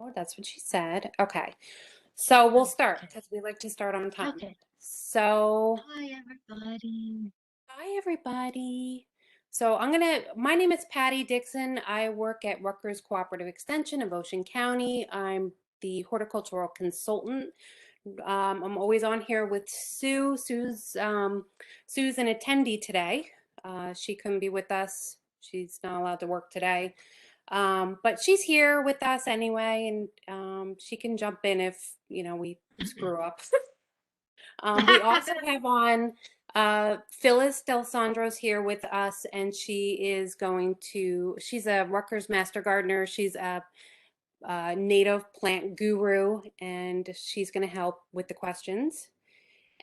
Oh, that's what she said. Okay. So we'll start Okay. because we like to start on time. Okay. So, Hi, everybody. hi everybody. My name is Patty Dixon. I work at Rutgers Cooperative Extension of Ocean County. I'm the horticultural consultant. I'm always on here with Sue. Sue's an attendee today. She couldn't be with us. She's not allowed to work today. But she's here with us anyway, and she can jump in if, we screw up. We also have on Phyllis Del here with us, and she's a Rutgers Master Gardener. She's a native plant guru, and she's going to help with the questions.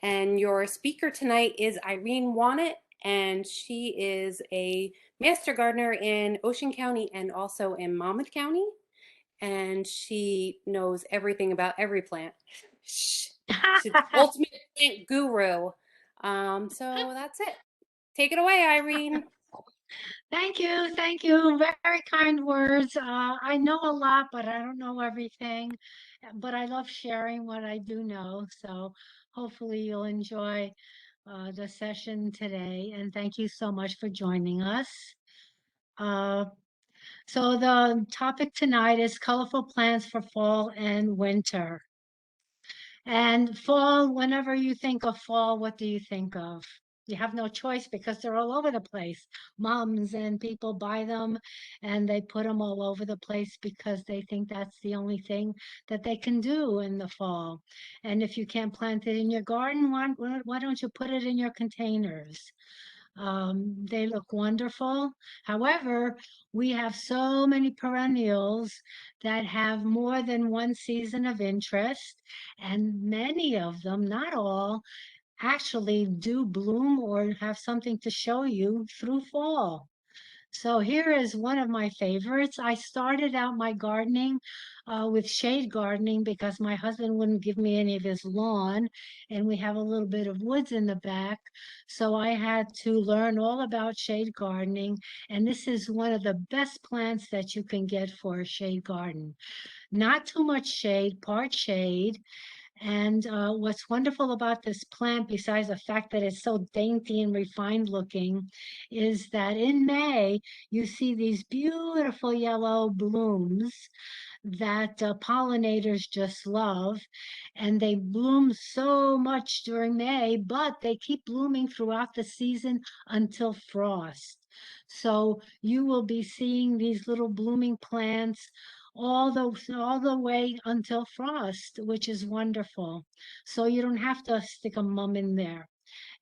And your speaker tonight is Irene Wannett, and she is a Master Gardener in Ocean County and also in Monmouth County. And she knows everything about every plant. She's the ultimate plant guru. So that's it. Take it away, Irene. Thank you. Thank you. Very kind words. I know a lot, but I don't know everything. But I love sharing what I do know. So hopefully you'll enjoy the session today. And thank you so much for joining us. Uh, so the topic tonight is colorful plants for fall and winter. And fall, whenever you think of fall, what do you think of? You have no choice because they're all over the place. Mums and people buy them and they put them all over the place because they think that's the only thing that they can do in the fall. And if you can't plant it in your garden, why don't you put it in your containers? They look wonderful. However, we have so many perennials that have more than one season of interest, and many of them, not all, actually do bloom or have something to show you through fall. So here is one of my favorites. I started out my gardening with shade gardening because my husband wouldn't give me any of his lawn, and we have a little bit of woods in the back. So I had to learn all about shade gardening, and this is one of the best plants that you can get for a shade garden. Not too much shade, part shade, and what's wonderful about this plant, besides the fact that it's so dainty and refined looking, is that in May, you see these beautiful yellow blooms that pollinators just love. And they bloom so much during May, but they keep blooming throughout the season until frost. So you will be seeing these little blooming plants all the way until frost, which is wonderful. So you don't have to stick a mum in there.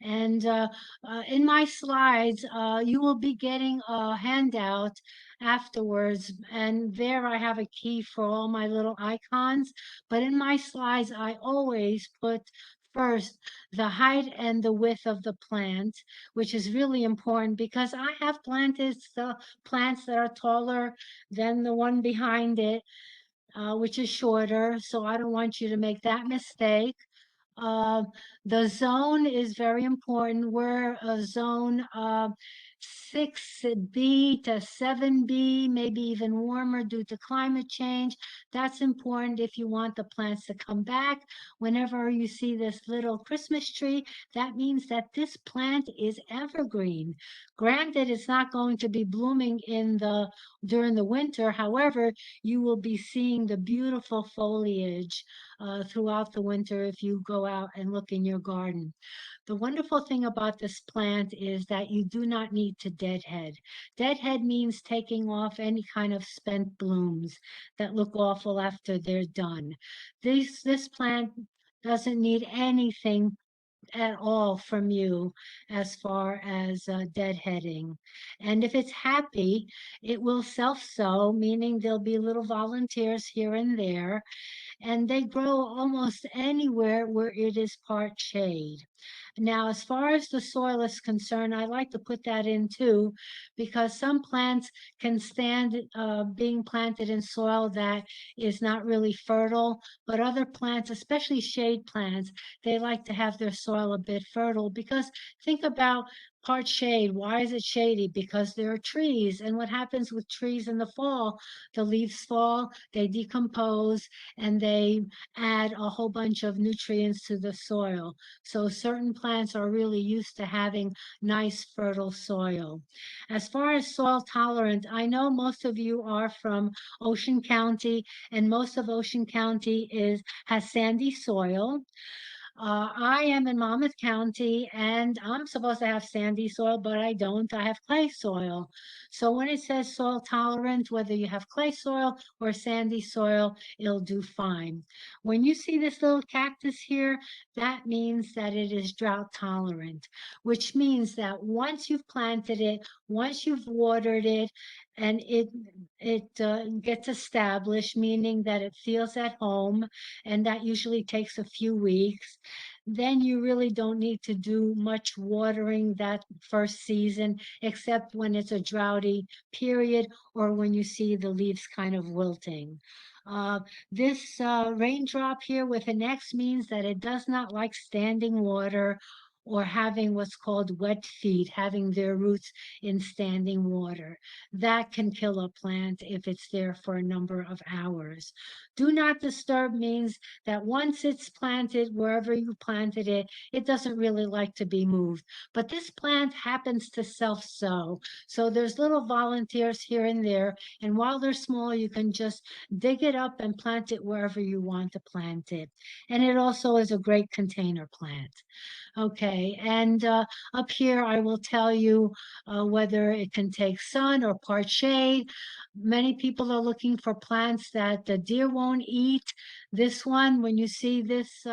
And in my slides, you will be getting a handout afterwards. And there I have a key for all my little icons. But in my slides, I always put first the height and the width of the plant, which is really important because I have planted the plants that are taller than the one behind it, which is shorter. So I don't want you to make that mistake. Uh, the zone is very important. We're a zone 6B to 7B, maybe even warmer due to climate change. That's important if you want the plants to come back. Whenever you see this little Christmas tree, that means that this plant is evergreen. Granted, it's not going to be blooming during the winter. However, you will be seeing the beautiful foliage throughout the winter if you go out and look in your garden. The wonderful thing about this plant is that you do not need to deadhead. Deadhead means taking off any kind of spent blooms that look awful after they're done. This plant doesn't need anything at all from you as far as deadheading. And if it's happy, it will self-sow, meaning there'll be little volunteers here and there, and they grow almost anywhere where it is part shade. Now, as far as the soil is concerned, I like to put that in too, because some plants can stand being planted in soil that is not really fertile, but other plants, especially shade plants, they like to have their soil a bit fertile because think about part shade. Why is it shady? Because there are trees. And what happens with trees in the fall? The leaves fall, they decompose, and they add a whole bunch of nutrients to the soil. So certain plants are really used to having nice, fertile soil. As far as soil tolerant, I know most of you are from Ocean County, and most of Ocean County has sandy soil. I am in Monmouth County and I'm supposed to have sandy soil, but I don't. I have clay soil. So when it says soil tolerant, whether you have clay soil or sandy soil, it'll do fine. When you see this little cactus here, that means that it is drought tolerant, which means that once you've planted it, once you've watered it, and it gets established, meaning that it feels at home, and that usually takes a few weeks, then you really don't need to do much watering that first season, except when it's a droughty period or when you see the leaves kind of wilting. Uh, this raindrop here with an X means that it does not like standing water or having what's called wet feet, having their roots in standing water. That can kill a plant if it's there for a number of hours. Do not disturb means that once it's planted, wherever you planted it, it doesn't really like to be moved. But this plant happens to self-sow. So there's little volunteers here and there. And while they're small, you can just dig it up and plant it wherever you want to plant it. And it also is a great container plant. Okay, and up here I will tell you whether it can take sun or part shade. Many people are looking for plants that the deer won't eat. This one, when you see this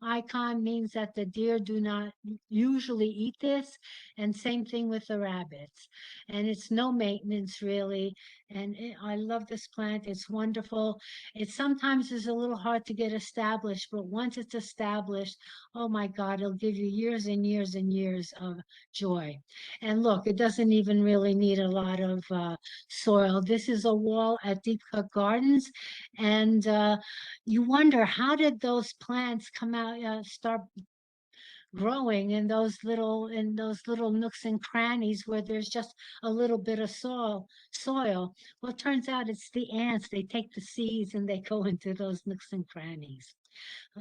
icon, means that the deer do not usually eat this. And same thing with the rabbits. And it's no maintenance really. And I love this plant. It's wonderful. It sometimes is a little hard to get established, but once it's established, oh my God, it'll give you years and years and years of joy. And look, it doesn't even really need a lot of soil. This is a wall at Deep Cut Gardens. And you wonder, how did those plants come out, start growing in those little nooks and crannies where there's just a little bit of soil. Well, it turns out it's the ants. They take the seeds and they go into those nooks and crannies.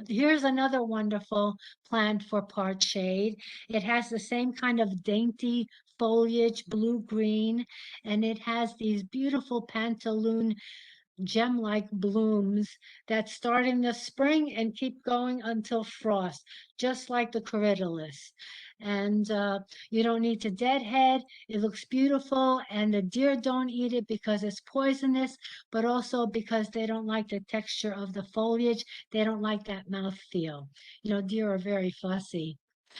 Here's another wonderful plant for part shade. It has the same kind of dainty foliage, blue-green, and it has these beautiful pantaloon gem-like blooms that start in the spring and keep going until frost, just like the corydalus. And you don't need to deadhead. It looks beautiful, and the deer don't eat it because it's poisonous, but also because they don't like the texture of the foliage. They don't like that mouth feel. You know, deer are very fussy.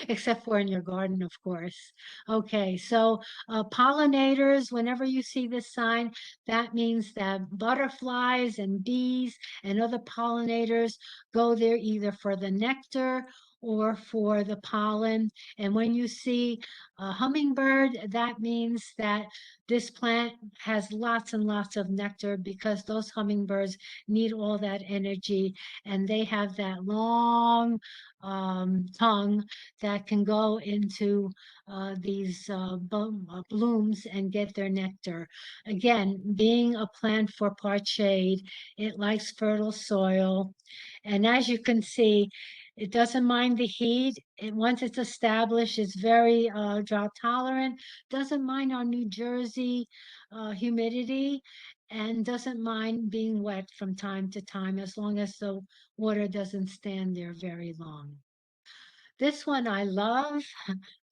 Except for in your garden, of course. Okay, so pollinators, whenever you see this sign, that means that butterflies and bees and other pollinators go there either for the nectar or for the pollen. And when you see a hummingbird, that means that this plant has lots and lots of nectar because those hummingbirds need all that energy and they have that long tongue that can go into these blooms and get their nectar. Again, being a plant for part shade, it likes fertile soil. And as you can see, it doesn't mind the heat. Once it's established, it's very drought tolerant, doesn't mind our New Jersey humidity, and doesn't mind being wet from time to time as long as the water doesn't stand there very long. This one I love,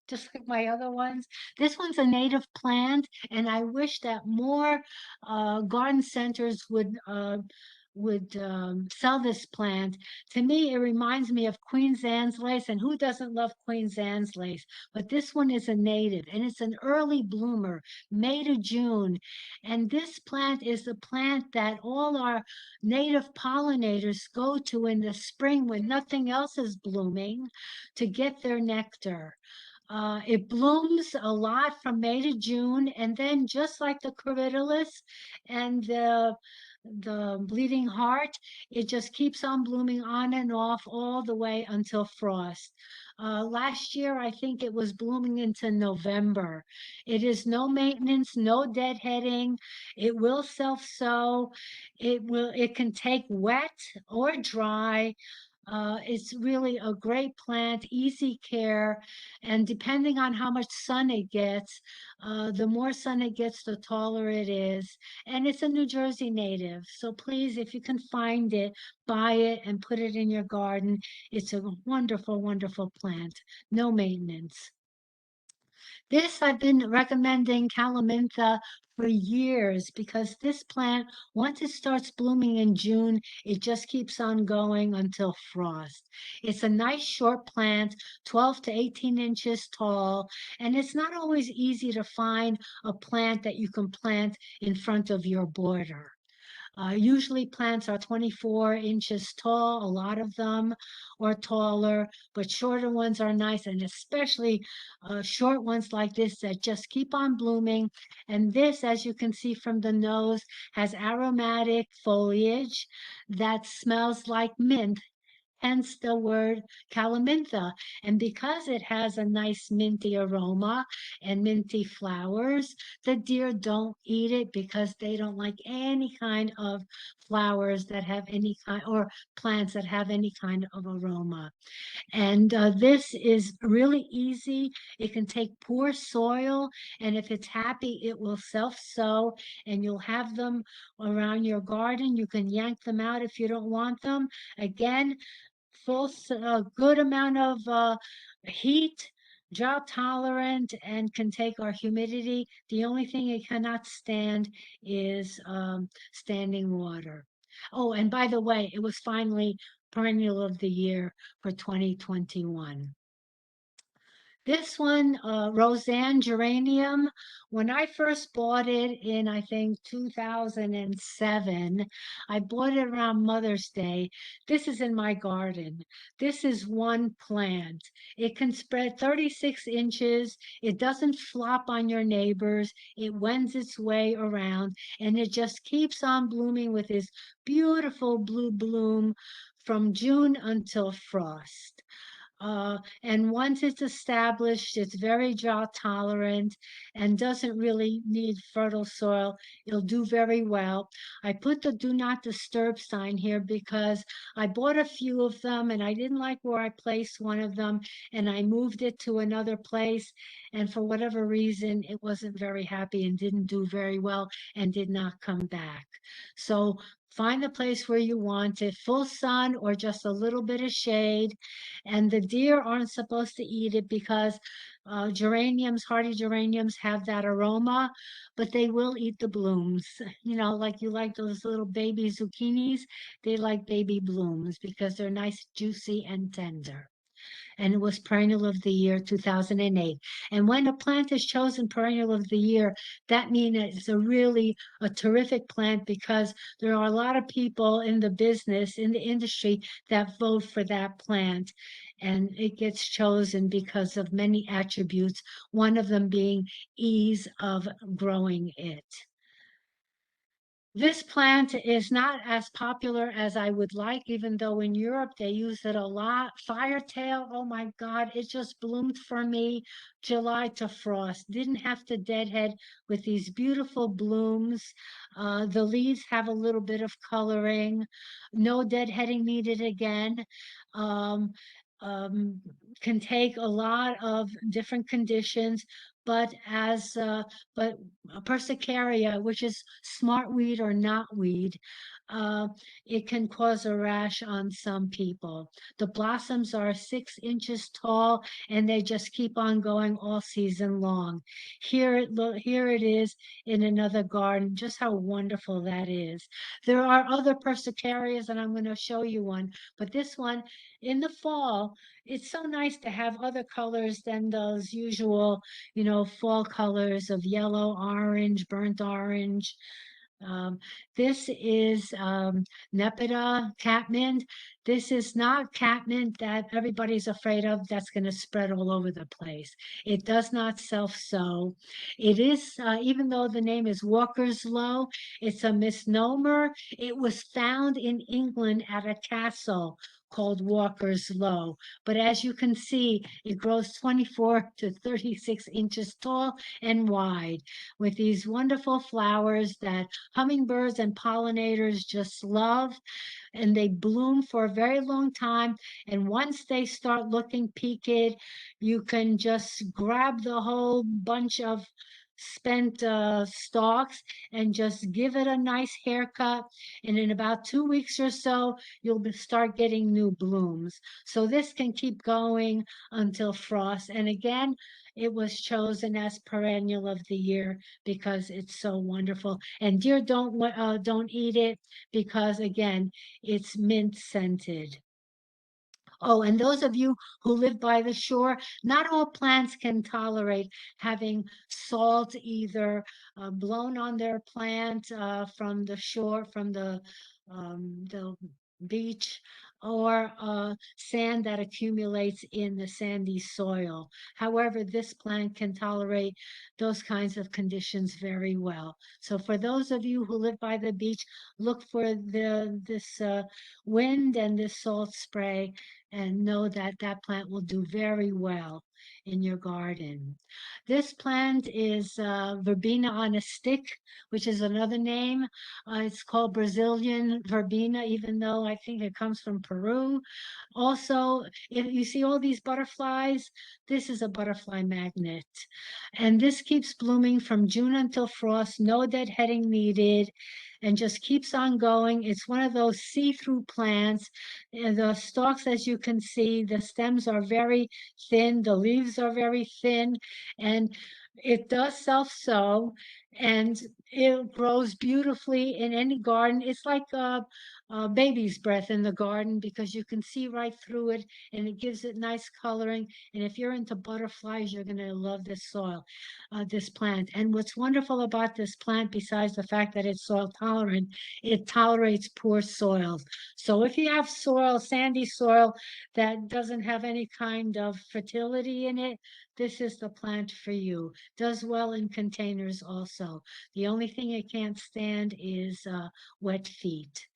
just like my other ones. This one's a native plant, and I wish that more garden centers would sell this plant. To me, it reminds me of Queen's Anne's lace, and who doesn't love Queen's Anne's lace? But this one is a native, and it's an early bloomer, May to June. And this plant is the plant that all our native pollinators go to in the spring when nothing else is blooming to get their nectar. It blooms a lot from May to June, and then just like the corydalus and the bleeding heart, it just keeps on blooming on and off all the way until frost. Last year, I think it was blooming into November. It is no maintenance, no deadheading. It will self-sow. It can take wet or dry. It's really a great plant, easy care, and depending on how much sun it gets, the more sun it gets, the taller it is. And it's a New Jersey native. So please, if you can find it, buy it and put it in your garden. It's a wonderful, wonderful plant. No maintenance. This I've been recommending Calamintha for years because this plant, once it starts blooming in June, it just keeps on going until frost. It's a nice short plant, 12 to 18 inches tall, and it's not always easy to find a plant that you can plant in front of your border. Usually plants are 24 inches tall, a lot of them, or taller, but shorter ones are nice, and especially short ones like this that just keep on blooming. And this, as you can see from the nose, has aromatic foliage that smells like mint, hence the word calamintha. And because it has a nice minty aroma and minty flowers, the deer don't eat it because they don't like any kind of flowers that have any kind or plants that have any kind of aroma. And this is really easy. It can take poor soil, and if it's happy, it will self-sow, and you'll have them around your garden. You can yank them out if you don't want them. Again, a good amount of heat, drought tolerant, and can take our humidity. The only thing it cannot stand is standing water. Oh, and by the way, it was finally perennial of the year for 2021. This one, Roseanne geranium, when I first bought it in, I think, 2007, I bought it around Mother's Day. This is in my garden. This is one plant. It can spread 36 inches. It doesn't flop on your neighbors. It wends its way around, and it just keeps on blooming with this beautiful blue bloom from June until frost. And once it's established, it's very drought tolerant and doesn't really need fertile soil. It'll do very well. I put the do not disturb sign here because I bought a few of them and I didn't like where I placed one of them and I moved it to another place. And for whatever reason, it wasn't very happy and didn't do very well and did not come back. So find the place where you want it, full sun or just a little bit of shade. And the deer aren't supposed to eat it because geraniums, hardy geraniums have that aroma, but they will eat the blooms. You know, like you like those little baby zucchinis, they like baby blooms because they're nice, juicy, and tender. And it was Perennial of the Year 2008. And when a plant is chosen Perennial of the Year, that means it's a terrific plant because there are a lot of people in the business, in the industry that vote for that plant. And it gets chosen because of many attributes, one of them being ease of growing it. This plant is not as popular as I would like, even though in Europe they use it a lot. Firetale, oh my God, it just bloomed for me July to frost. Didn't have to deadhead with these beautiful blooms. The leaves have a little bit of coloring. No deadheading needed again. Um, um, can take a lot of different conditions, but but Persicaria, which is smartweed or knotweed, uh, it can cause a rash on some people. The blossoms are 6 inches tall and they just keep on going all season long. Here it is in another garden, just how wonderful that is. There are other Persicarias and I'm going to show you one, but this one in the fall, it's so nice to have other colors than those usual, fall colors of yellow, orange, burnt orange. Um, this is Nepeta Katmand. This is not catmint that everybody's afraid of that's going to spread all over the place. It does not self-sow. It is, even though the name is Walker's Low, it's a misnomer. It was found in England at a castle called Walker's Low. But as you can see, it grows 24 to 36 inches tall and wide with these wonderful flowers that hummingbirds and pollinators just love. And they bloom for a very long time. And once they start looking peaked, you can just grab the whole bunch of spent stalks and just give it a nice haircut. And in about 2 weeks or so, you'll start getting new blooms. So this can keep going until frost. And again, it was chosen as perennial of the year because it's so wonderful. And deer don't eat it because again, it's mint scented. Oh, and those of you who live by the shore, not all plants can tolerate having salt either blown on their plant from the shore, from the beach, or sand that accumulates in the sandy soil. However, this plant can tolerate those kinds of conditions very well. So for those of you who live by the beach, look for this wind and this salt spray and know that that plant will do very well in your garden. This plant is Verbena on a stick, which is another name. It's called Brazilian Verbena, even though I think it comes from Peru. Also, if you see all these butterflies, this is a butterfly magnet. And this keeps blooming from June until frost, no deadheading needed, and just keeps on going. It's one of those see-through plants. And the stalks, as you can see, the stems are very thin, the leaves are very thin, and it does self-sow, and it grows beautifully in any garden. It's like a baby's breath in the garden because you can see right through it, and it gives it nice coloring. And if you're into butterflies, you're going to love this soil, this plant. And what's wonderful about this plant, besides the fact that it's soil tolerant, it tolerates poor soils. So if you have soil, sandy soil that doesn't have any kind of fertility in it, this is the plant for you. Does well in containers also. The only thing it can't stand is wet feet.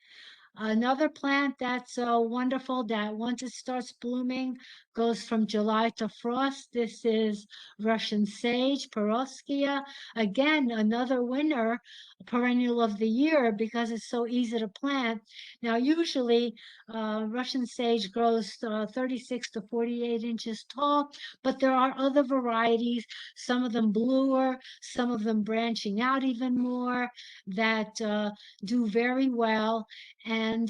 Another plant that's wonderful that once it starts blooming goes from July to frost. This is Russian sage, Perovskia. Again, another winner, perennial of the year because it's so easy to plant. Now, usually Russian sage grows 36 to 48 inches tall, but there are other varieties, some of them bluer, some of them branching out even more, that do very well. And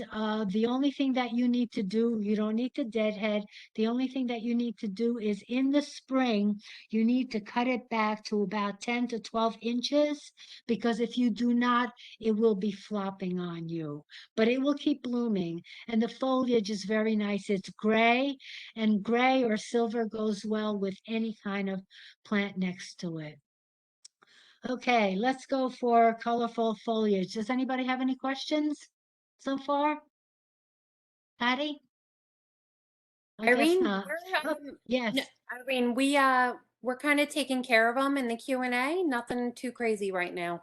the only thing that you need to do, you don't need to deadhead. The only thing that you need to do is in the spring, you need to cut it back to about 10 to 12 inches, because if you do not, it will be flopping on you. But it will keep blooming. And the foliage is very nice. It's gray, and gray or silver goes well with any kind of plant next to it. Okay, let's go for colorful foliage. Does anybody have any questions so far? Patty? I guess Irene, not. Oh, no, yes. Irene, we're kind of taking care of them in the Q&A. Nothing too crazy right now.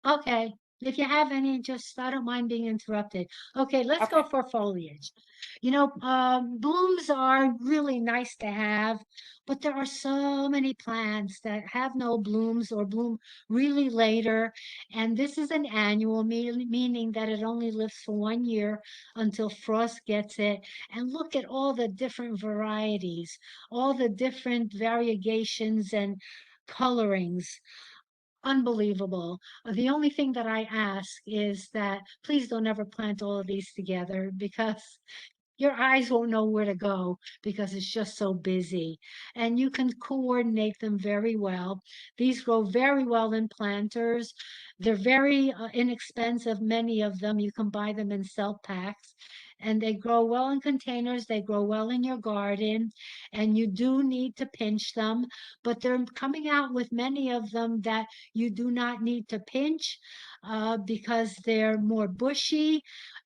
Okay. If you have any, just I don't mind being interrupted. Okay, let's go Okay. for foliage. Blooms are really nice to have, but there are so many plants that have no blooms or bloom really later. And this is an annual, meaning that it only lives for 1 year until frost gets it. And look at all the different varieties, all the different variegations and colorings. Unbelievable. The only thing that I ask is that please don't ever plant all of these together because your eyes won't know where to go because it's just so busy. And you can coordinate them very well. These grow very well in planters. They're very inexpensive, many of them. You can buy them in cell packs. And they grow well in containers. They grow well in your garden. And you do need to pinch them. But they're coming out with many of them that you do not need to pinch. because they're more bushy.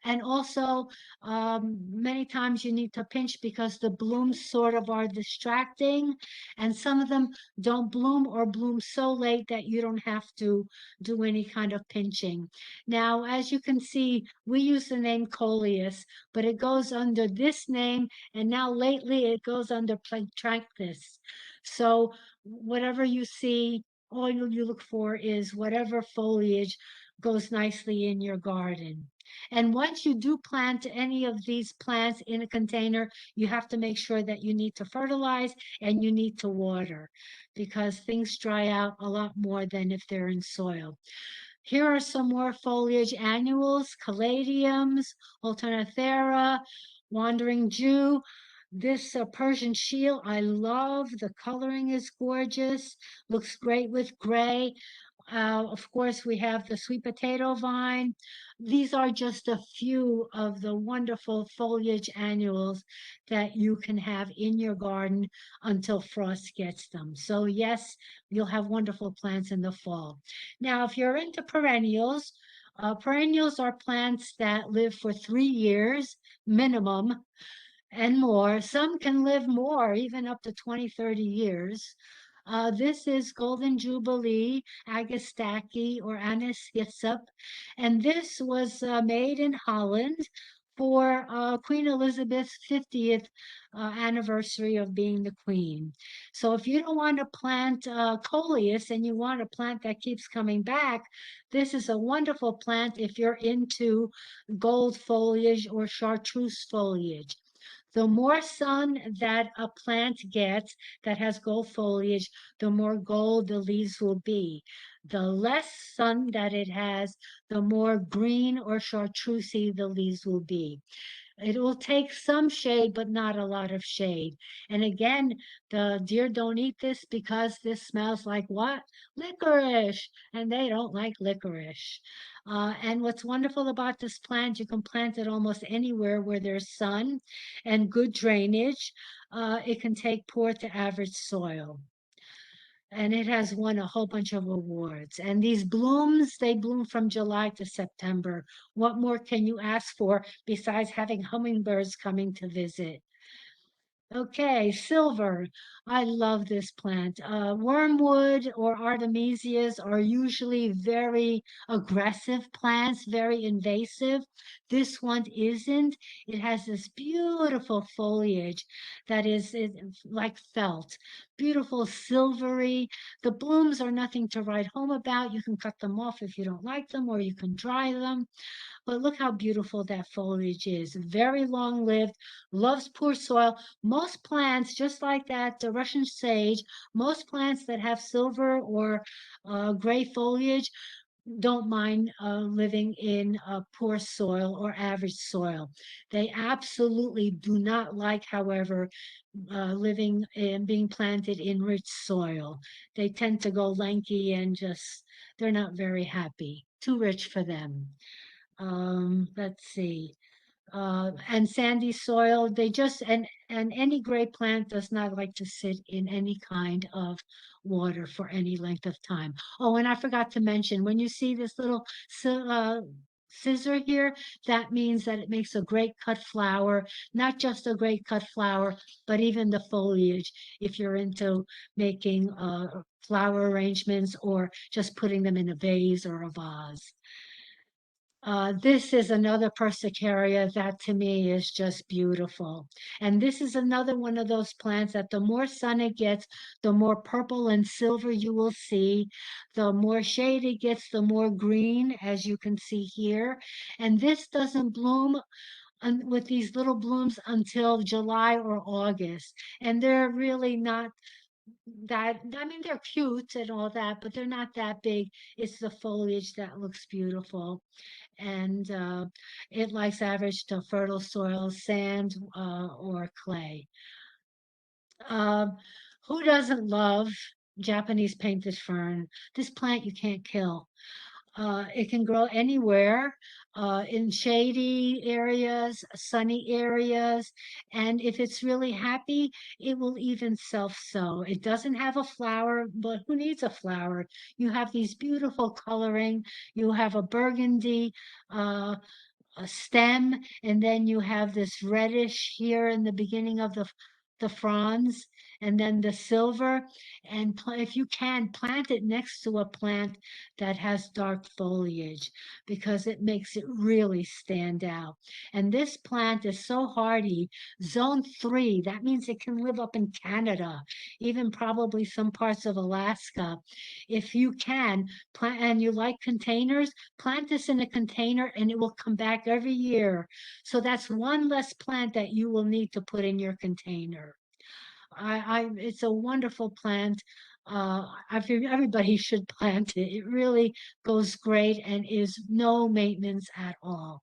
And also, many times you need to pinch because the blooms sort of are distracting. And some of them don't bloom or bloom so late that you don't have to do any kind of pinching. Now, as you can see, we use the name coleus, but it goes under this name. And now lately it goes under Plantractus. So whatever you see, all you look for is whatever foliage goes nicely in your garden. And once you do plant any of these plants in a container, you have to make sure that you need to fertilize and you need to water because things dry out a lot more than if they're in soil. Here are some more foliage annuals, caladiums, alternathera, wandering Jew. This Persian shield, I love. The coloring is gorgeous. Looks great with gray. Of course, we have the sweet potato vine. These are just a few of the wonderful foliage annuals that you can have in your garden until frost gets them. So yes, you'll have wonderful plants in the fall. Now, if you're into perennials, perennials are plants that live for 3 years minimum and more. Some can live more, even up to 20, 30 years. This is Golden Jubilee, Agastaki, or Anise hyssop. And this was made in Holland for Queen Elizabeth's 50th anniversary of being the queen. So if you don't want to plant coleus and you want a plant that keeps coming back, this is a wonderful plant if you're into gold foliage or chartreuse foliage. The more sun that a plant gets that has gold foliage, the more gold the leaves will be. The less sun that it has, the more green or chartreusey the leaves will be. It will take some shade, but not a lot of shade. And again, the deer don't eat this because this smells like what? Licorice. And they don't like licorice. And what's wonderful about this plant, you can plant it almost anywhere where there's sun and good drainage. It can take poor to average soil. And it has won a whole bunch of awards. And these blooms, they bloom from July to September. What more can you ask for besides having hummingbirds coming to visit? Okay, silver. I love this plant. Wormwood or artemisias are usually very aggressive plants, very invasive. This one isn't. It has this beautiful foliage that is like felt, beautiful silvery. The blooms are nothing to write home about. You can cut them off if you don't like them, or you can dry them. But look how beautiful that foliage is. Very long lived, loves poor soil. Most plants, just like that, the Russian sage, most plants that have silver or gray foliage don't mind living in poor soil or average soil. They absolutely do not like, however, living and being planted in rich soil. They tend to go lanky and just, they're not very happy. Too rich for them. Let's see. And sandy soil, they just, and any gray plant does not like to sit in any kind of water for any length of time. Oh, and I forgot to mention, when you see this little scissor here, that means that it makes a great cut flower, not just a great cut flower, but even the foliage, if you're into making flower arrangements or just putting them in a vase or a vase. This is another Persicaria that to me is just beautiful. And this is another one of those plants that the more sun it gets, the more purple and silver you will see. The more shade it gets, the more green, as you can see here. And this doesn't bloom with these little blooms until July or August. And they're really not that, I mean, they're cute and all that, but they're not that big. It's the foliage that looks beautiful. And it likes average to fertile soil, sand, or clay. Uh, who doesn't love Japanese painted fern? This plant you can't kill. It can grow anywhere, in shady areas, sunny areas, and if it's really happy, it will even self-sow. It doesn't have a flower, but who needs a flower? You have these beautiful coloring. You have a burgundy, uh, a stem, and then you have this reddish here in the beginning of the fronds, and then the silver. And if you can, plant it next to a plant that has dark foliage because it makes it really stand out. And this plant is so hardy, zone 3, that means it can live up in Canada, even probably some parts of Alaska. If you can plant and you like containers, plant this in a container and it will come back every year. So that's one less plant that you will need to put in your container. It's a wonderful plant. I think everybody should plant it. It really goes great and is no maintenance at all.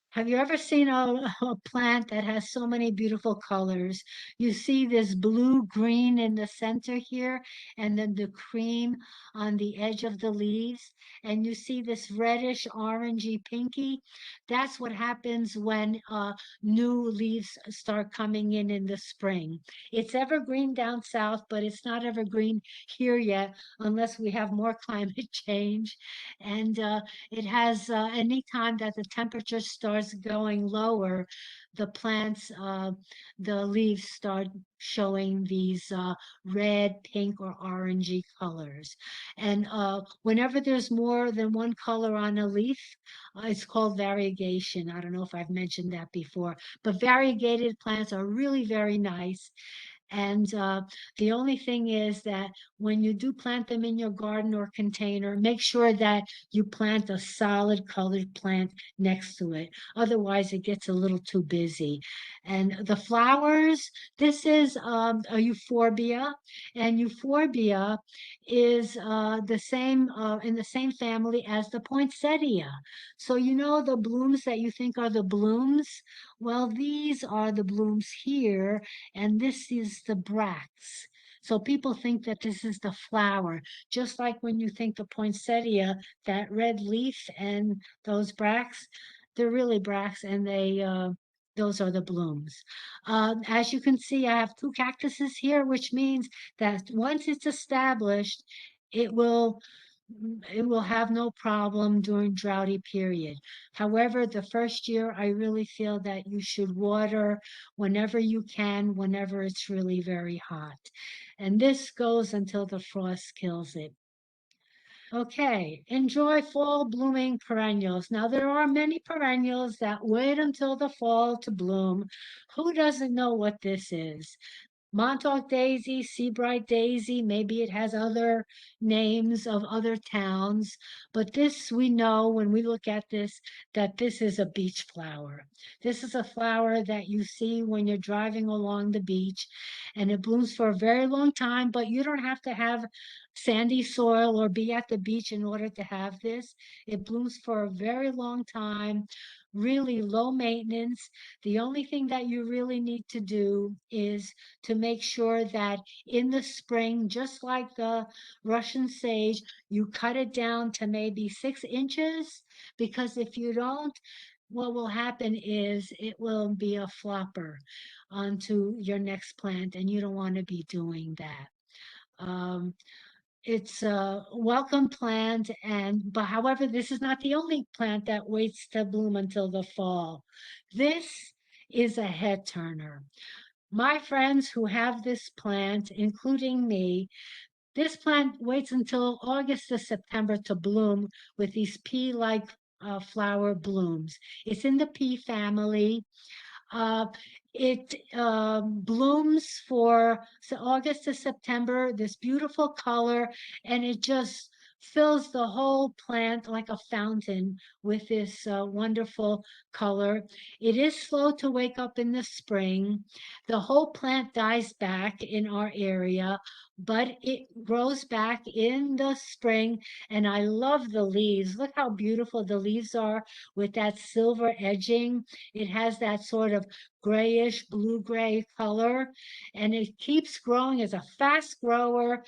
Have you ever seen a plant that has so many beautiful colors? You see this blue-green in the center here, and then the cream on the edge of the leaves, and you see this reddish, orangey, pinky. That's what happens when new leaves start coming in the spring. It's evergreen down south, but it's not evergreen here yet, unless we have more climate change. And it has any time that the temperature starts going lower, the plants, the leaves start showing these red, pink, or orangey colors. And whenever there's more than one color on a leaf, it's called variegation. I don't know if I've mentioned that before, but variegated plants are really very nice. And the only thing is that when you do plant them in your garden or container, make sure that you plant a solid colored plant next to it. Otherwise, it gets a little too busy. And the flowers, this is a euphorbia, and euphorbia is the same in the same family as the poinsettia. So you know the blooms that you think are the blooms? Well, these are the blooms here, and this is the bracts. So people think that this is the flower, just like when you think the poinsettia, that red leaf and those bracts, they're really bracts, and those are the blooms. As you can see, I have two cactuses here, which means that once it's established, it will it will have no problem during droughty period. However, the first year, I really feel that you should water whenever you can, whenever it's really very hot. And this goes until the frost kills it. Okay, enjoy fall blooming perennials. Now, there are many perennials that wait until the fall to bloom. Who doesn't know what this is? Montauk daisy, Seabright daisy, maybe it has other names of other towns, but this we know when we look at this that this is a beach flower. This is a flower that you see when you're driving along the beach, and it blooms for a very long time, but you don't have to have sandy soil or be at the beach in order to have this. It blooms for a very long time, really low maintenance. The only thing that you really need to do is to make sure that in the spring, just like the Russian sage, you cut it down to maybe 6 inches, because if you don't, what will happen is it will be a flopper onto your next plant, and you don't want to be doing that. Um, it's a welcome plant, but however, this is not the only plant that waits to bloom until the fall. This is a head turner. My friends who have this plant, including me, this plant waits until August to September to bloom with these pea-like flower blooms. It's in the pea family. Uh, it blooms for August to September, this beautiful color, and it just fills the whole plant like a fountain with this wonderful color. It is slow to wake up in the spring. The whole plant dies back in our area, but it grows back in the spring, and I love the leaves. Look how beautiful the leaves are with that silver edging. It has that sort of grayish blue-gray color, and it keeps growing as a fast grower.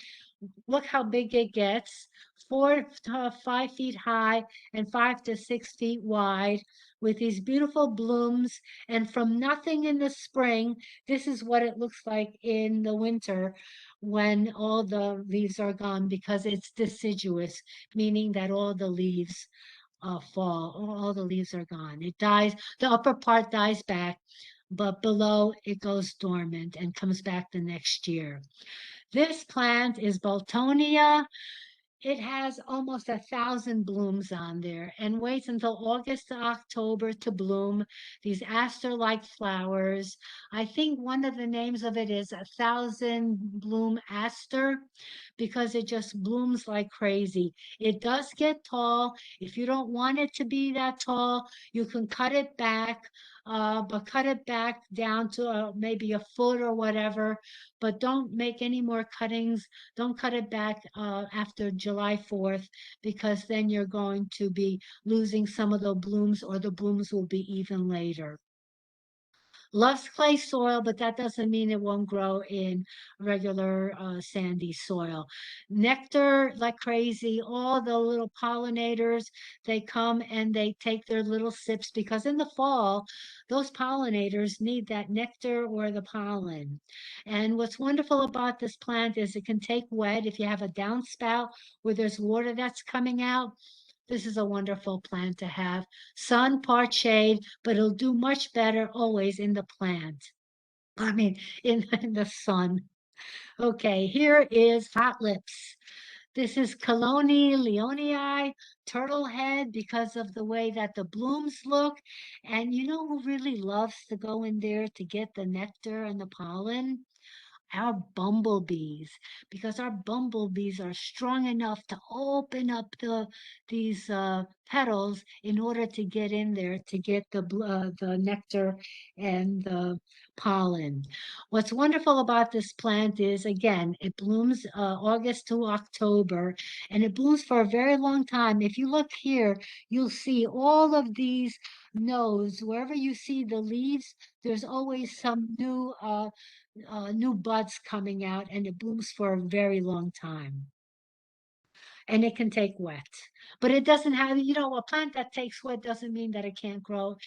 Look how big it gets, 4 to 5 feet high and 5 to 6 feet wide, with these beautiful blooms. And from nothing in the spring, this is what it looks like in the winter when all the leaves are gone, because it's deciduous, meaning that all the leaves fall, all the leaves are gone. It dies, the upper part dies back, but below it goes dormant and comes back the next year. This plant is Boltonia. It has almost 1,000 blooms on there and waits until August to October to bloom. These aster-like flowers. I think one of the names of it is 1,000 bloom aster because it just blooms like crazy. It does get tall. If you don't want it to be that tall, you can cut it back. But cut it back down to maybe a foot or whatever. But don't make any more cuttings. Don't cut it back after July 4th, because then you're going to be losing some of the blooms, or the blooms will be even later. Loves clay soil, but that doesn't mean it won't grow in regular sandy soil. Nectar like crazy. All the little pollinators, they come and they take their little sips, because in the fall, those pollinators need that nectar or the pollen. And what's wonderful about this plant is it can take wet. If you have a downspout where there's water that's coming out, this is a wonderful plant to have. Sun, part shade, but it'll do much better always in the plant. I mean, in the sun. Okay, here is Hot Lips. This is Colonie leonii, turtle head, because of the way that the blooms look. And you know who really loves to go in there to get the nectar and the pollen? Our bumblebees, because our bumblebees are strong enough to open up these petals in order to get in there to get the nectar and the pollen. What's wonderful about this plant is, again, it blooms August to October, and it blooms for a very long time. If you look here, you'll see all of these nodes. Wherever you see the leaves, there's always some new buds coming out, and it blooms for a very long time. And it can take wet, but it doesn't have, a plant that takes wet doesn't mean that it can't grow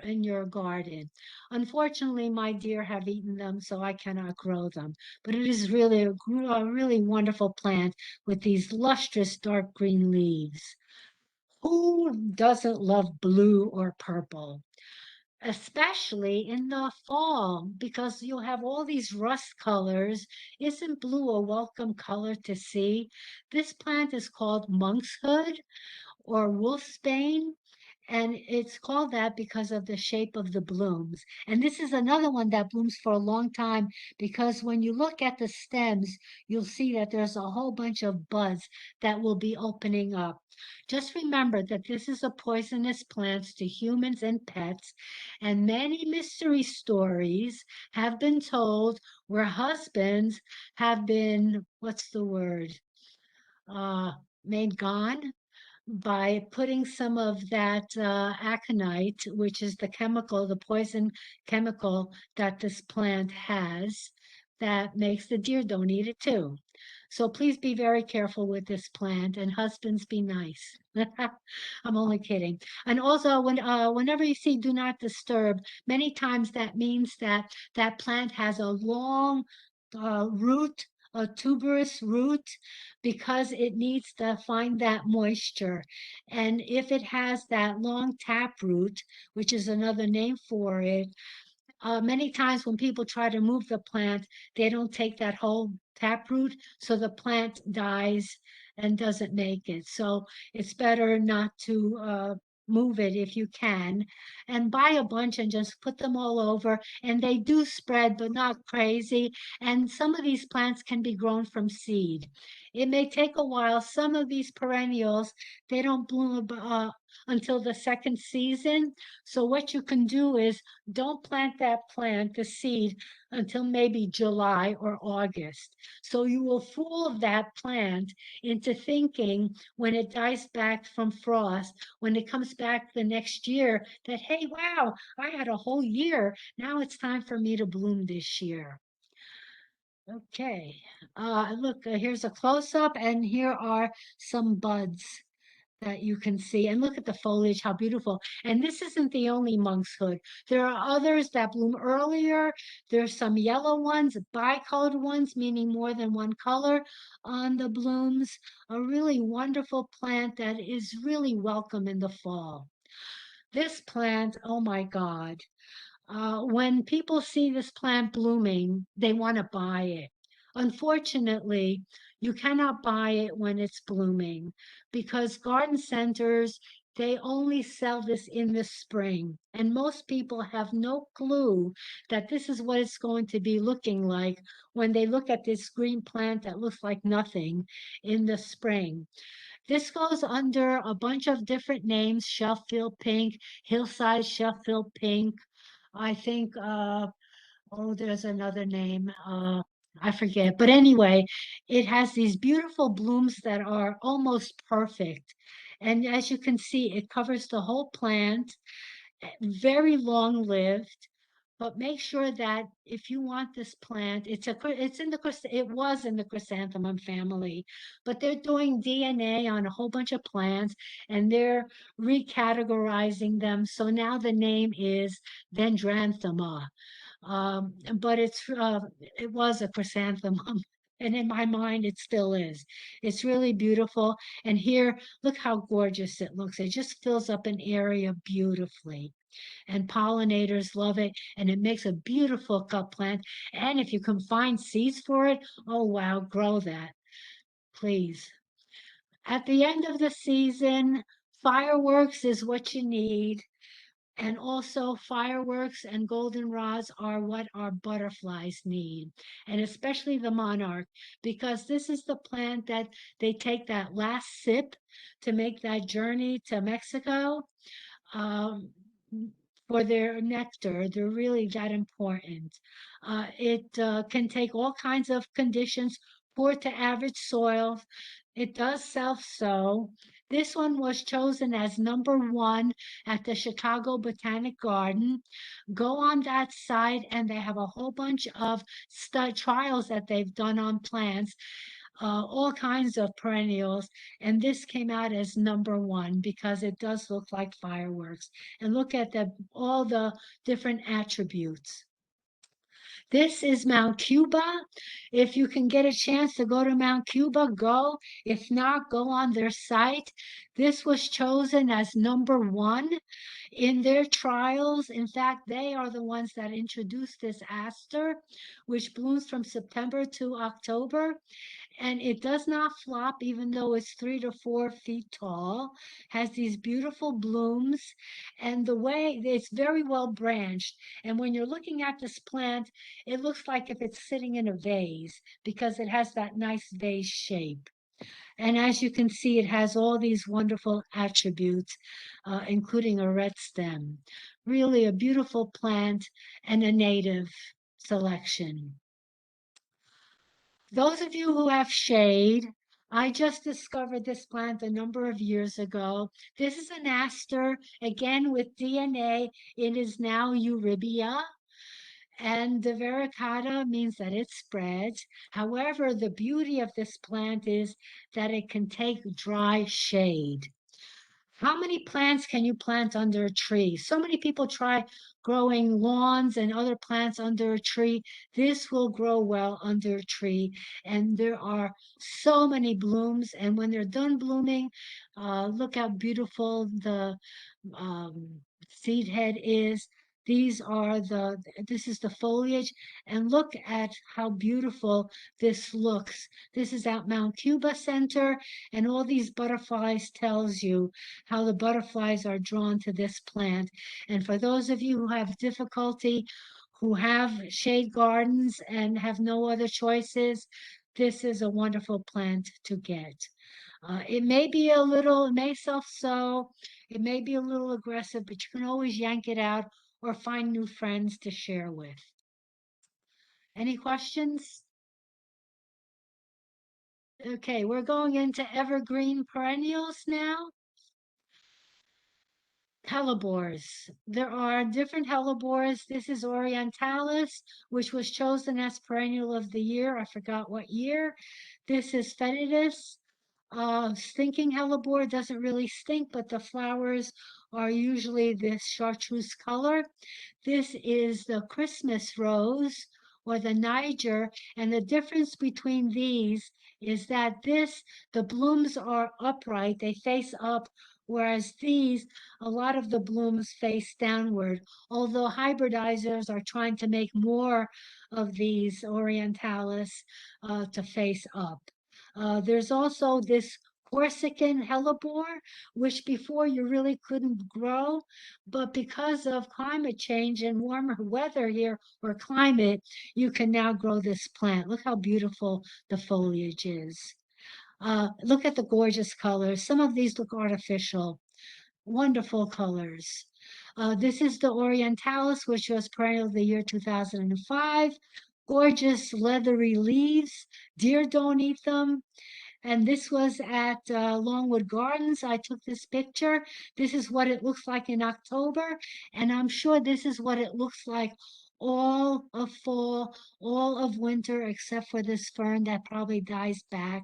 in your garden. Unfortunately, my deer have eaten them, so I cannot grow them. But it is really a really wonderful plant with these lustrous dark green leaves. Who doesn't love blue or purple? Especially in the fall, because you'll have all these rust colors. Isn't blue a welcome color to see? This plant is called monkshood or wolfsbane, and it's called that because of the shape of the blooms. And this is another one that blooms for a long time, because when you look at the stems, you'll see that there's a whole bunch of buds that will be opening up. Just remember that this is a poisonous plant to humans and pets, and many mystery stories have been told where husbands have been, what's the word, uh, made gone by putting some of that aconite, which is the chemical, the poison chemical that this plant has, that makes the deer don't eat it too. So please be very careful with this plant, and husbands be nice. I'm only kidding. And also, whenever you see "do not disturb," many times that means that that plant has a long root, a tuberous root, because it needs to find that moisture. And if it has that long tap root, which is another name for it, many times when people try to move the plant, they don't take that whole taproot, so the plant dies and doesn't make it. So it's better not to move it if you can, and buy a bunch and just put them all over. And they do spread, but not crazy. And some of these plants can be grown from seed. It may take a while. Some of these perennials, they don't bloom until the second season. So what you can do is don't plant that plant, the seed, until maybe July or August. So you will fool that plant into thinking, when it dies back from frost, when it comes back the next year, that, hey, wow, I had a whole year. Now it's time for me to bloom this year. Okay. Look, here's a close-up, and here are some buds that you can see. And look at the foliage, how beautiful. And this isn't the only monkshood. There are others that bloom earlier. There's some yellow ones, bicolored ones, meaning more than one color on the blooms. A really wonderful plant that is really welcome in the fall. This plant, oh my God. When people see this plant blooming, they want to buy it. Unfortunately, you cannot buy it when it's blooming because garden centers, they only sell this in the spring. And most people have no clue that this is what it's going to be looking like when they look at this green plant that looks like nothing in the spring. This goes under a bunch of different names, shelf-filled pink, hillside shelf-filled pink. I think, oh, there's another name. I forget. But anyway, it has these beautiful blooms that are almost perfect. And as you can see, it covers the whole plant, very long-lived. But make sure that if you want this plant, it's in the it was in the chrysanthemum family, but they're doing DNA on a whole bunch of plants and they're recategorizing them. So now the name is Dendranthema. But it was a chrysanthemum. And in my mind, it still is. It's really beautiful. And here, look how gorgeous it looks. It just fills up an area beautifully, and pollinators love it, and it makes a beautiful cup plant. And if you can find seeds for it, oh wow, grow that, please. At the end of the season, fireworks is what you need. And also fireworks and goldenrods are what our butterflies need, and especially the monarch, because this is the plant that they take that last sip to make that journey to Mexico, um, for their nectar. They're really that important. It can take all kinds of conditions, poor to average soils. It does self-sow. This one was chosen as number one at the Chicago Botanic Garden. Go on that site, and they have a whole bunch of trials that they've done on plants, all kinds of perennials, and this came out as number one because it does look like fireworks. And look at all the different attributes. This is Mount Cuba. If you can get a chance to go to Mount Cuba, go. If not, go on their site. This was chosen as number one in their trials. In fact, they are the ones that introduced this aster, which blooms from September to October, and it does not flop even though it's 3 to 4 feet tall, has these beautiful blooms, and the way it's very well branched. And when you're looking at this plant, it looks like if it's sitting in a vase because it has that nice vase shape. And as you can see, it has all these wonderful attributes, including a red stem. Really a beautiful plant and a native selection. Those of you who have shade, I just discovered this plant a number of years ago. This is an aster, again with DNA. It is now Eurybia. And the Varicata means that it spreads. However, the beauty of this plant is that it can take dry shade. How many plants can you plant under a tree? So many people try growing lawns and other plants under a tree. This will grow well under a tree. And there are so many blooms. And when they're done blooming, look how beautiful the seed head is. This is the foliage, and look at how beautiful this looks. This is at Mount Cuba Center, and all these butterflies tells you how the butterflies are drawn to this plant. And for those of you who have difficulty, who have shade gardens and have no other choices, this is a wonderful plant to get. It may self-sow, it may be a little aggressive, but you can always yank it out or find new friends to share with. Any questions? Okay, we're going into evergreen perennials now. Hellebores. There are different hellebores. This is Orientalis, which was chosen as perennial of the year. I forgot what year. This is Fetidus. Stinking hellebore doesn't really stink, but the flowers are usually this chartreuse color. This is the Christmas rose or the Niger, and the difference between these is that the blooms are upright, they face up, whereas these, a lot of the blooms face downward, although hybridizers are trying to make more of these Orientalis to face up. There's also this Corsican hellebore, which before you really couldn't grow, but because of climate change and warmer weather here or climate, you can now grow this plant. Look how beautiful the foliage is. Look at the gorgeous colors. Some of these look artificial. Wonderful colors. This is the Orientalis, which was perennial of the year 2005. Gorgeous leathery leaves. Deer don't eat them. And this was at Longwood Gardens. I took this picture. This is what it looks like in October. And I'm sure this is what it looks like all of fall, all of winter, except for this fern that probably dies back.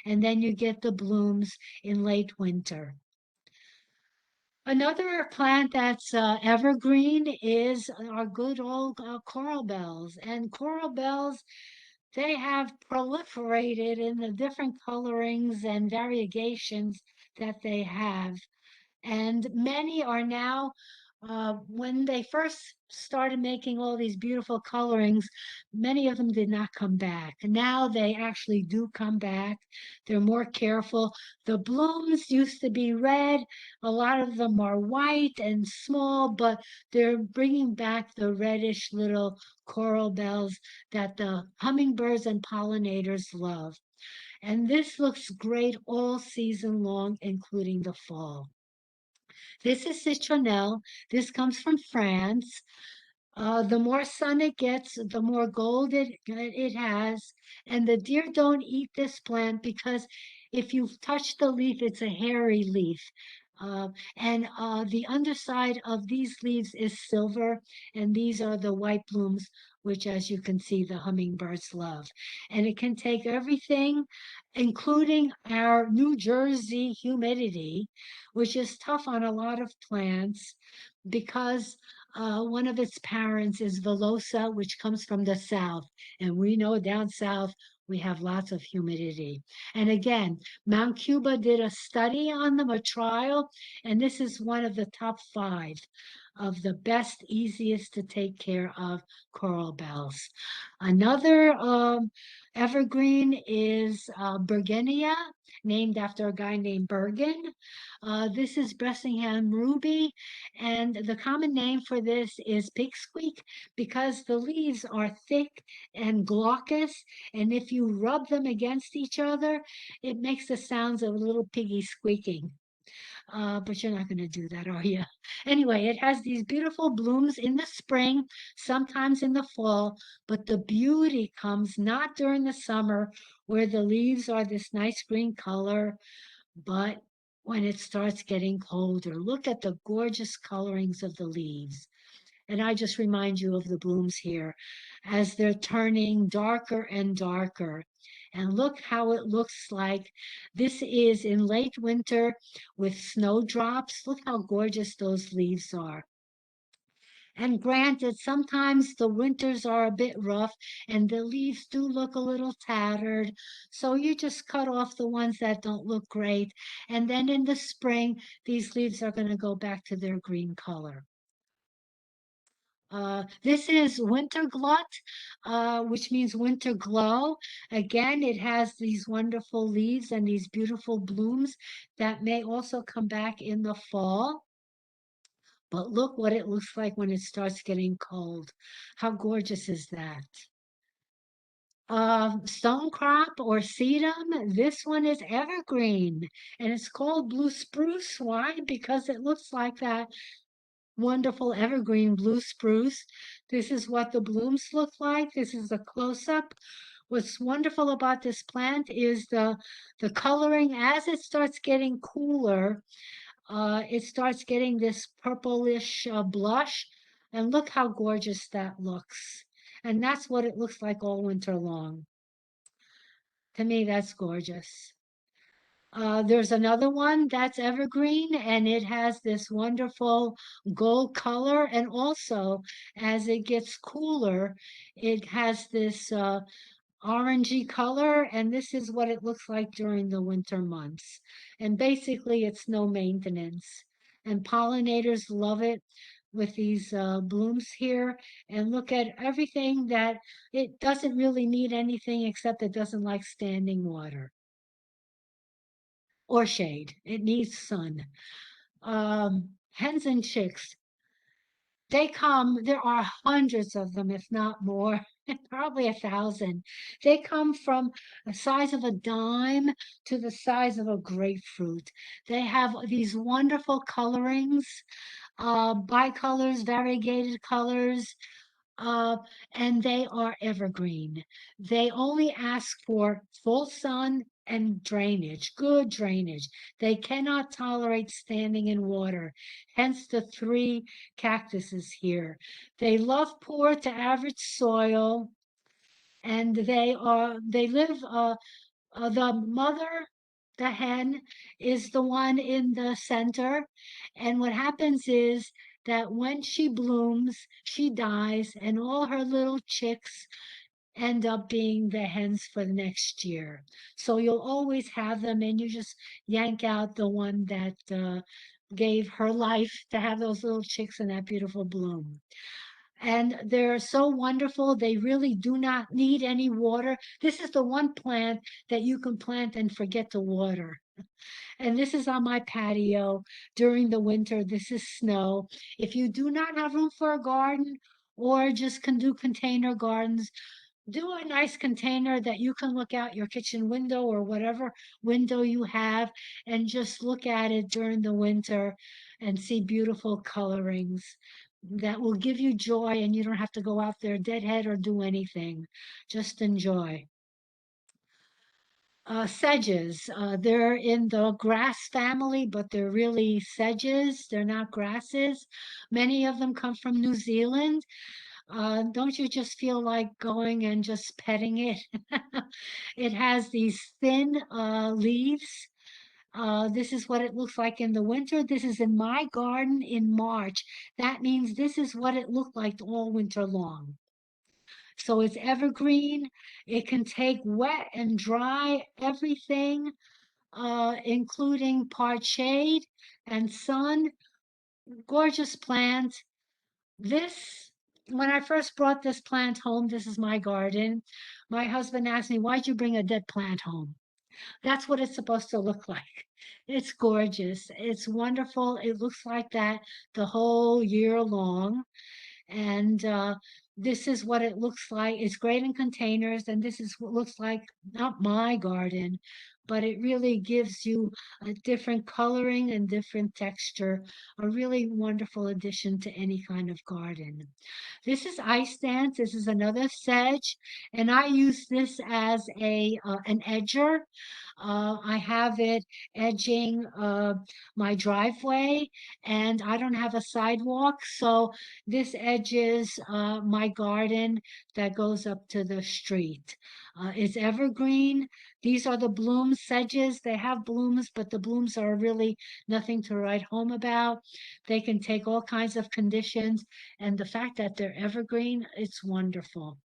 And then you get the blooms in late winter. Another plant that's evergreen is our good old coral bells. And coral bells, they have proliferated in the different colorings and variegations that they have. And many are now, when they first started making all these beautiful colorings, many of them did not come back. Now they actually do come back. They're more careful. The blooms used to be red. A lot of them are white and small, but they're bringing back the reddish little coral bells that the hummingbirds and pollinators love. And this looks great all season long, including the fall. This is Citronelle. This comes from France. The more sun it gets, the more gold it has. And the deer don't eat this plant because if you touch the leaf, it's a hairy leaf. And the underside of these leaves is silver, and these are the white blooms, which, as you can see, the hummingbirds love. And it can take everything, including our New Jersey humidity, which is tough on a lot of plants because one of its parents is Velosa, which comes from the south. And we know down south we have lots of humidity. And again, Mount Cuba did a study on them, a trial, and this is one of the top 5 of the best, easiest to take care of coral bells. Another evergreen is Burgunia, named after a guy named Bergen. This is Bressingham ruby, and the common name for this is pig squeak because the leaves are thick and glaucous, and if you rub them against each other, it makes the sounds of a little piggy squeaking. But you're not going to do that, are you? Anyway, it has these beautiful blooms in the spring, sometimes in the fall, but the beauty comes not during the summer where the leaves are this nice green color, but when it starts getting colder. Look at the gorgeous colorings of the leaves. And I just remind you of the blooms here as they're turning darker and darker. And look how it looks like. This is in late winter with snowdrops. Look how gorgeous those leaves are. And granted, sometimes the winters are a bit rough and the leaves do look a little tattered. So you just cut off the ones that don't look great. And then in the spring, these leaves are going to go back to their green color. This is winter glot, which means winter glow. Again, it has these wonderful leaves and these beautiful blooms that may also come back in the fall. But look what it looks like when it starts getting cold. How gorgeous is that? Stonecrop or sedum, this one is evergreen and it's called blue spruce. Why? Because it looks like that wonderful evergreen blue spruce. This is what the blooms look like. This is a close-up. What's wonderful about this plant is the coloring as it starts getting cooler. it starts getting this purplish blush. And look how gorgeous that looks. And that's what it looks like all winter long. To me, that's gorgeous. There's another one that's evergreen, and it has this wonderful gold color. And also, as it gets cooler, it has this orangey color, and this is what it looks like during the winter months. And basically, it's no maintenance. And pollinators love it with these blooms here. And look at everything that it doesn't really need anything except it doesn't like standing water or shade. It needs sun. Hens and chicks, they come, there are hundreds of them, if not more, probably 1,000. They come from the size of a dime to the size of a grapefruit. They have these wonderful colorings, bicolors, variegated colors, uh, and they are evergreen. They only ask for full sun and drainage, good drainage. They cannot tolerate standing in water, hence the three cactuses here. They love poor to average soil, and they live the mother, the hen, is the one in the center. And what happens is that when she blooms, she dies, and all her little chicks end up being the hens for the next year. So you'll always have them, and you just yank out the one that gave her life to have those little chicks and that beautiful bloom. And they're so wonderful. They really do not need any water. This is the one plant that you can plant and forget to water. And this is on my patio during the winter. This is snow. If you do not have room for a garden or just can do container gardens, do a nice container that you can look out your kitchen window or whatever window you have and just look at it during the winter and see beautiful colorings that will give you joy, and you don't have to go out there deadhead or do anything. Just enjoy. Sedges, they're in the grass family, but they're really sedges. They're not grasses. Many of them come from New Zealand. Don't you just feel like going and just petting it? It has these thin leaves. This is what it looks like in the winter. This is in my garden in March. That means this is what it looked like all winter long. So it's evergreen. It can take wet and dry everything, including part shade and sun. Gorgeous plant. This, when I first brought this plant home, this is my garden. My husband asked me, "Why'd you bring a dead plant home?" That's what it's supposed to look like. It's gorgeous. It's wonderful. It looks like that the whole year long. And this is what it looks like. It's great in containers, and this is what looks like, not my garden, but it really gives you a different coloring and different texture, a really wonderful addition to any kind of garden. This is ice dance. This is another sedge, and I use this as a an edger. I have it edging my driveway, and I don't have a sidewalk, so this edges my garden that goes up to the street. It's evergreen. These are the bloom sedges. They have blooms, but the blooms are really nothing to write home about. They can take all kinds of conditions, and the fact that they're evergreen, it's wonderful.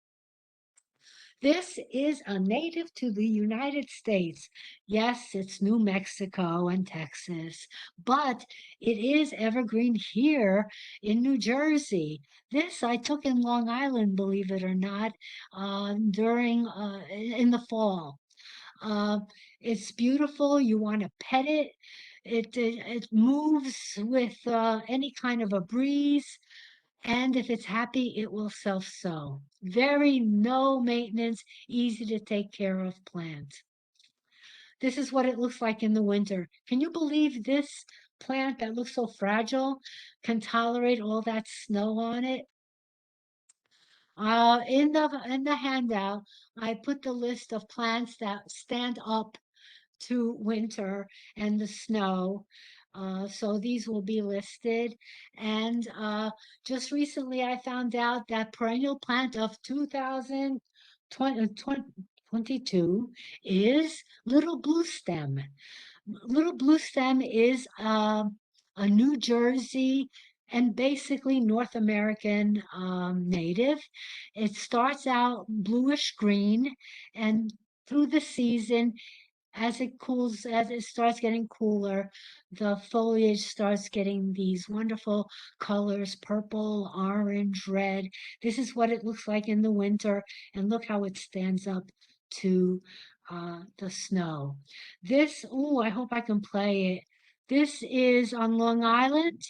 This is a native to the United States. Yes, it's New Mexico and Texas, but it is evergreen here in New Jersey. This I took in Long Island, believe it or not, during in the fall. Uh, it's beautiful. You want to pet it. It moves with any kind of a breeze. And if it's happy, it will self-sow. Very no maintenance, easy to take care of plant. This is what it looks like in the winter. Can you believe this plant that looks so fragile can tolerate all that snow on it? In the handout, I put the list of plants that stand up to winter and the snow. So these will be listed. And just recently I found out that perennial plant of 2022 is little blue stem. Little blue stem is a New Jersey and basically North American native. It starts out bluish green, and through the season, as it starts getting cooler, the foliage starts getting these wonderful colors, purple, orange, red. This is what it looks like in the winter, and look how it stands up to the snow. This, oh, I hope I can play it. This is on Long Island.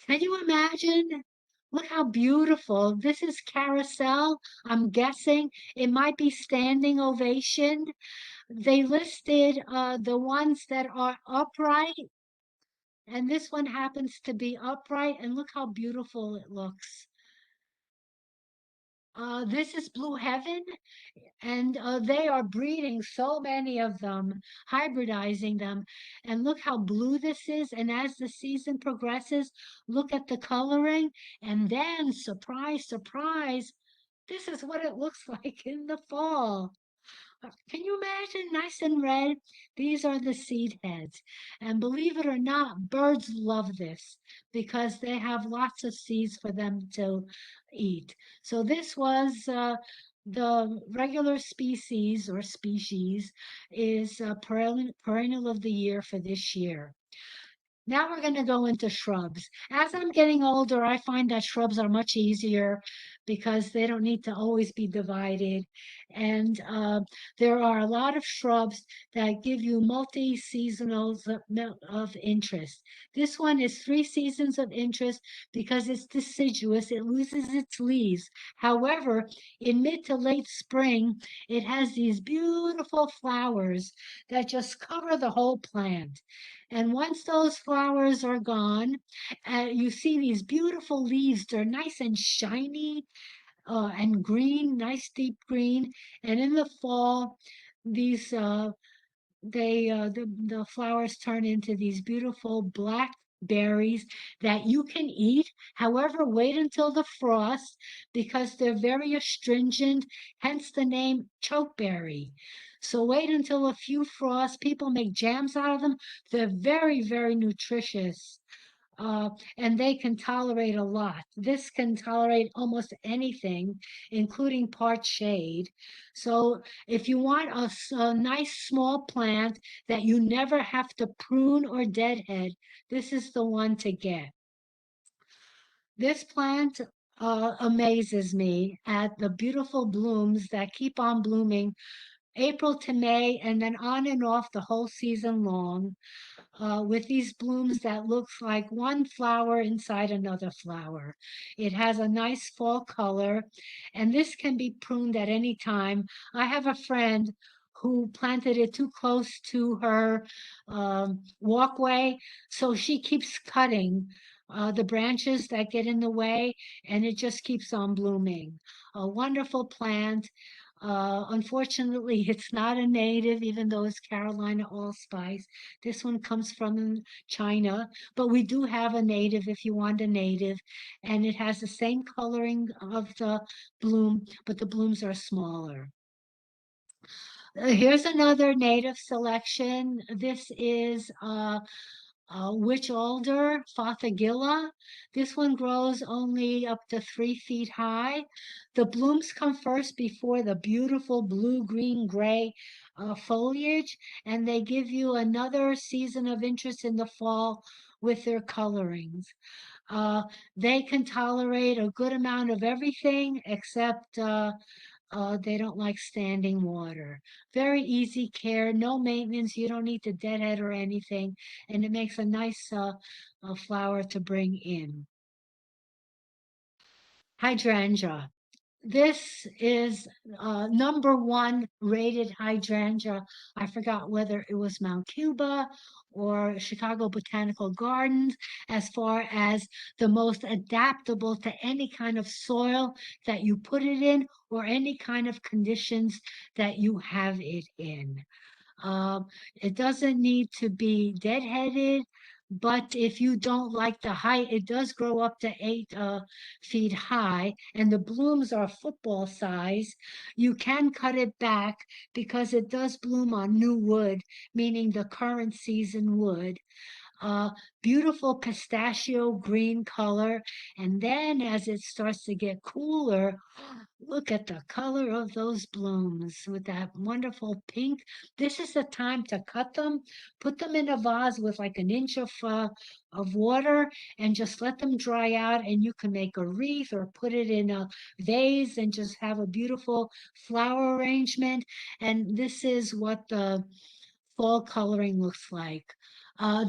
Can you imagine? Look how beautiful. This is Carousel. I'm guessing it might be standing ovation. They listed the ones that are upright, and this one happens to be upright, and look how beautiful it looks. This is Blue Heaven, and they are breeding so many of them, hybridizing them. And look how blue this is. And as the season progresses, look at the coloring. And then, surprise, surprise, this is what it looks like in the fall. Can you imagine? Nice and red. These are the seed heads. And believe it or not, birds love this because they have lots of seeds for them to eat. So this was the regular species or species is perennial of the year for this year. Now we're going to go into shrubs. As I'm getting older, I find that shrubs are much easier because they don't need to always be divided. And there are a lot of shrubs that give you multi-seasonals of interest. This one is 3 seasons of interest because it's deciduous. It loses its leaves. However, in mid to late spring, it has these beautiful flowers that just cover the whole plant. And once those flowers are gone, you see these beautiful leaves. They're nice and shiny and green, nice deep green. And in the fall, these the flowers turn into these beautiful black berries that you can eat. However, wait until the frost because they're very astringent, hence the name chokeberry. So wait until a few frosts. People make jams out of them. They're very, very nutritious and they can tolerate a lot. This can tolerate almost anything, including part shade. So if you want a nice small plant that you never have to prune or deadhead, this is the one to get. This plant amazes me at the beautiful blooms that keep on blooming April to May and then on and off the whole season long with these blooms that looks like one flower inside another flower. It has a nice fall color, and this can be pruned at any time. I have a friend who planted it too close to her walkway, so she keeps cutting the branches that get in the way, and it just keeps on blooming. A wonderful plant. Unfortunately, it's not a native, even though it's Carolina allspice. This one comes from China, but we do have a native if you want a native, and it has the same coloring of the bloom, but the blooms are smaller. Here's another native selection. This is witch alder, Fothagila. This one grows only up to 3 feet high. The blooms come first before the beautiful blue, green, gray foliage, and they give you another season of interest in the fall with their colorings. They can tolerate a good amount of everything except they don't like standing water. Very easy care, no maintenance. You don't need to deadhead or anything, and it makes a nice flower to bring in. Hydrangea. This is #1 rated hydrangea. I forgot whether it was Mount Cuba or Chicago Botanical Gardens as far as the most adaptable to any kind of soil that you put it in or any kind of conditions that you have it in. Uh, it doesn't need to be deadheaded, but if you don't like the height, it does grow up to 8 feet high, and the blooms are football size. You can cut it back because it does bloom on new wood, meaning the current season wood. uh, Beautiful pistachio green color. And then as it starts to get cooler, look at the color of those blooms with that wonderful pink. This is the time to cut them, put them in a vase with like an inch of water, and just let them dry out. And you can make a wreath or put it in a vase and just have a beautiful flower arrangement. And this is what the fall coloring looks like.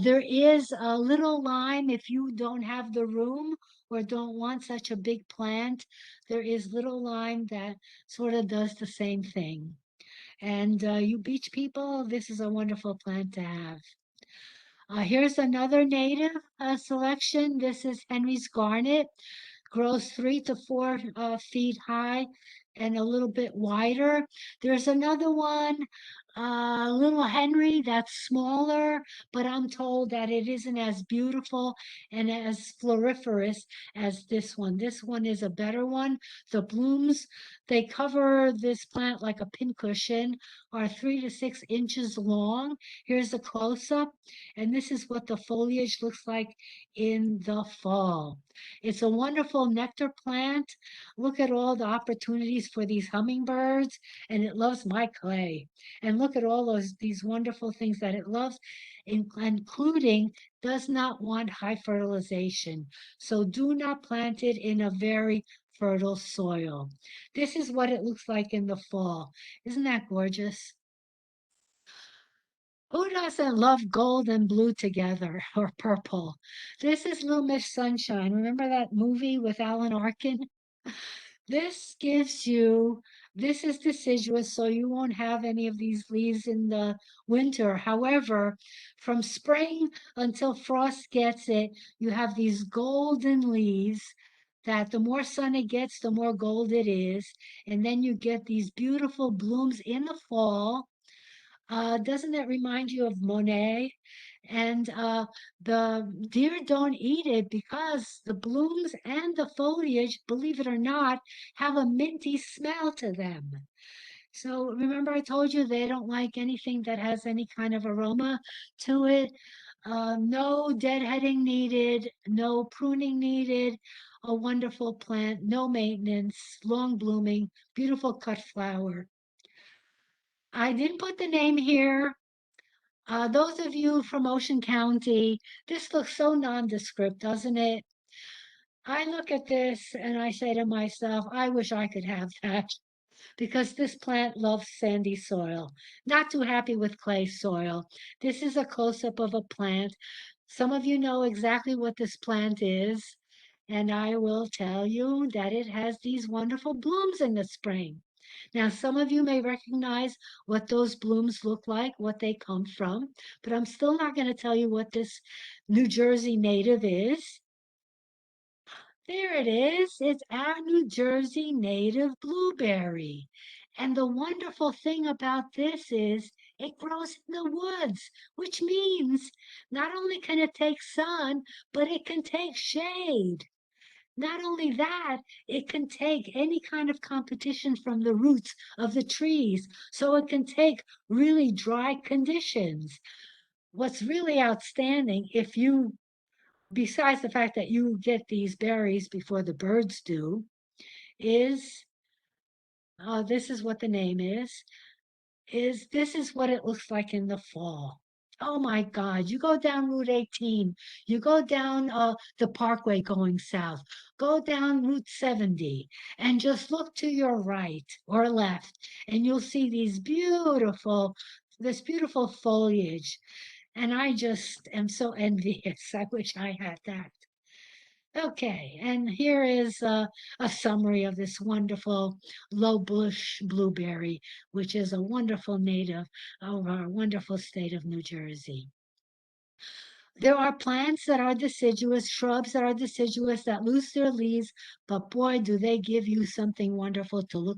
There is a little lime if you don't have the room or don't want such a big plant. There is little lime that sort of does the same thing. And you beach people, this is a wonderful plant to have. Here's another native selection. This is Henry's Garnet. Grows 3 to 4 feet high and a little bit wider. There's another one, Little Henry, that's smaller, but I'm told that it isn't as beautiful and as floriferous as this one. This one is a better one. The blooms, they cover this plant like a pincushion, are 3 to 6 inches long. Here's a close-up, and this is what the foliage looks like in the fall. It's a wonderful nectar plant. Look at all the opportunities for these hummingbirds, and it loves my clay. And look at all these wonderful things that it loves, including does not want high fertilization. So do not plant it in a very fertile soil. This is what it looks like in the fall. Isn't that gorgeous? Who doesn't love gold and blue together or purple? This is Little Miss Sunshine. Remember that movie with Alan Arkin? This gives you, this is deciduous, so you won't have any of these leaves in the winter. However, from spring until frost gets it, you have these golden leaves that the more sun it gets, the more gold it is. And then you get these beautiful blooms in the fall. Doesn't that remind you of Monet? And the deer don't eat it because the blooms and the foliage, believe it or not, have a minty smell to them. So remember I told you they don't like anything that has any kind of aroma to it. No deadheading needed, no pruning needed. A wonderful plant, no maintenance, long blooming, beautiful cut flower. I didn't put the name here. Those of you from Ocean County, this looks so nondescript, doesn't it? I look at this and I say to myself, I wish I could have that because this plant loves sandy soil. Not too happy with clay soil. This is a close-up of a plant. Some of you know exactly what this plant is, and I will tell you that it has these wonderful blooms in the spring. Now, some of you may recognize what those blooms look like, what they come from, but I'm still not going to tell you what this New Jersey native is. There it is. It's our New Jersey native blueberry. And the wonderful thing about this is it grows in the woods, which means not only can it take sun, but it can take shade. Not only that, it can take any kind of competition from the roots of the trees. So it can take really dry conditions. What's really outstanding, if you, besides the fact that you get these berries before the birds do, is this is what the name is this is what it looks like in the fall. Oh my God, you go down Route 18, you go down the Parkway going south, go down Route 70, and just look to your right or left, and you'll see this beautiful foliage. And I just am so envious. I wish I had that. Okay, and here is a summary of this wonderful low bush blueberry, which is a wonderful native of our wonderful state of New Jersey. There are plants that are deciduous, shrubs that are deciduous that lose their leaves, but boy, do they give you something wonderful to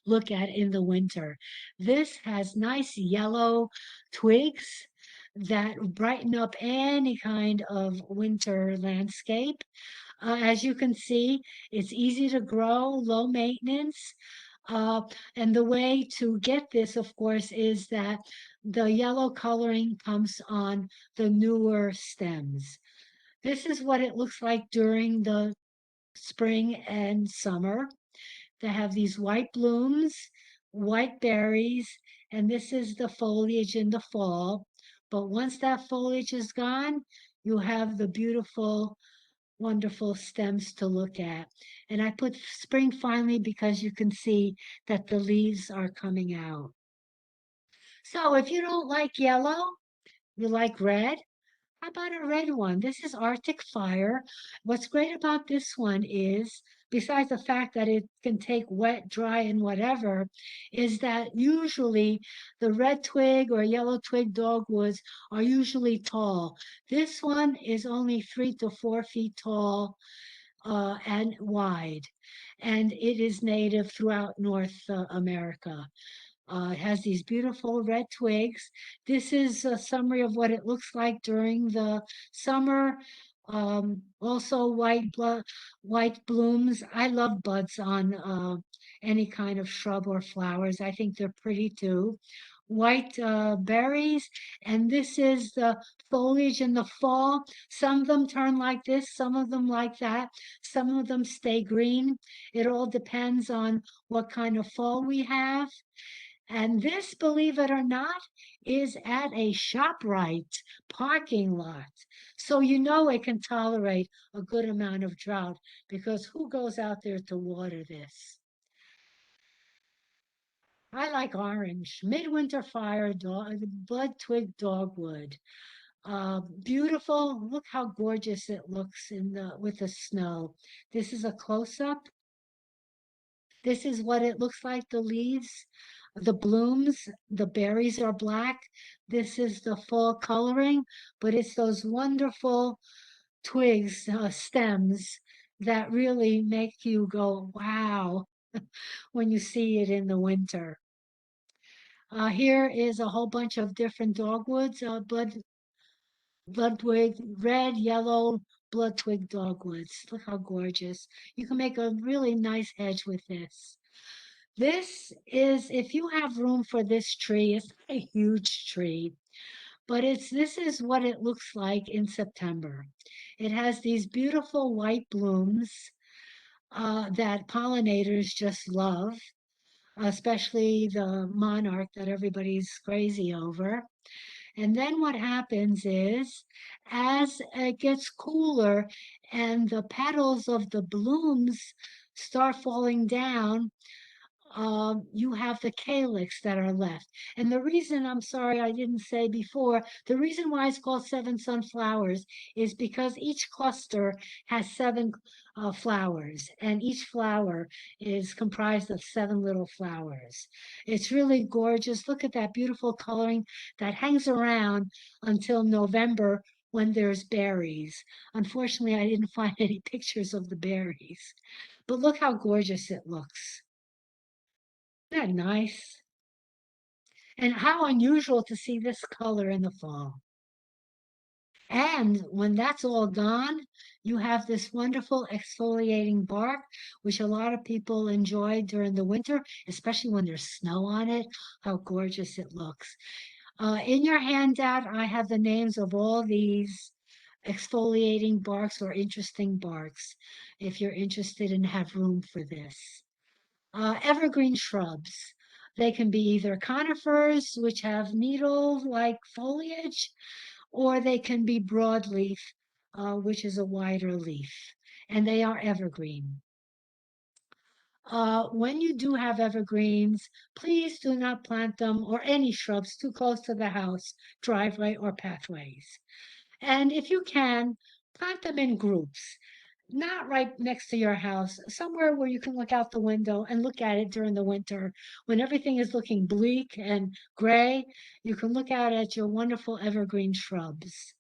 look at in the winter. This has nice yellow twigs that brighten up any kind of winter landscape. As you can see, it's easy to grow, low maintenance. Uh, and the way to get this, of course, is that the yellow coloring comes on the newer stems. This is what it looks like during the spring and summer. They have these white blooms, white berries, and this is the foliage in the fall. But once that foliage is gone, you have the beautiful wonderful stems to look at. And I put spring finally because you can see that the leaves are coming out. So if you don't like yellow, you like red, how about a red one? This is Arctic Fire. What's great about this one is, besides the fact that it can take wet, dry, and whatever, is that usually the red twig or yellow twig dogwoods are usually tall. This one is only 3 to 4 feet tall and wide, and it is native throughout North America. It has these beautiful red twigs. This is a summary of what it looks like during the summer. Also white blooms. I love buds on any kind of shrub or flowers. I think they're pretty too. White berries, and this is the foliage in the fall. Some of them turn like this, some of them like that, some of them stay green. It all depends on what kind of fall we have. And this, believe it or not, is at a ShopRite parking lot. So you know it can tolerate a good amount of drought because who goes out there to water this? I like orange, midwinter fire, blood twig dogwood. Beautiful. Look how gorgeous it looks in the with the snow. This is a close-up. This is what it looks like, the leaves, the blooms, the berries are black. This is the fall coloring, but it's those wonderful twigs, stems that really make you go, wow, when you see it in the winter. Here is a whole bunch of different dogwoods, blood twig, red, yellow, blood twig dogwoods. Look how gorgeous. You can make a really nice hedge with this. This is, if you have room for this tree, it's not a huge tree, but this is what it looks like in September. It has these beautiful white blooms that pollinators just love, especially the monarch that everybody's crazy over. And then what happens is, as it gets cooler and the petals of the blooms start falling down, you have the calyx that are left. And the reason, I'm sorry, I didn't say before, the reason why it's called seven sunflowers is because each cluster has seven flowers, and each flower is comprised of seven little flowers. It's really gorgeous. Look at that beautiful coloring that hangs around until November when there's berries. Unfortunately, I didn't find any pictures of the berries, but look how gorgeous it looks. Isn't that nice? And how unusual to see this color in the fall. And when that's all gone, you have this wonderful exfoliating bark, which a lot of people enjoy during the winter, especially when there's snow on it. How gorgeous it looks. In your handout, I have the names of all these exfoliating barks or interesting barks, if you're interested and have room for this. Evergreen shrubs. They can be either conifers, which have needle-like foliage, or they can be broadleaf, which is a wider leaf, and they are evergreen. When you do have evergreens, please do not plant them or any shrubs too close to the house, driveway, or pathways. And if you can, plant them in groups, not right next to your house, somewhere where you can look out the window and look at it during the winter. When everything is looking bleak and gray, you can look out at your wonderful evergreen shrubs.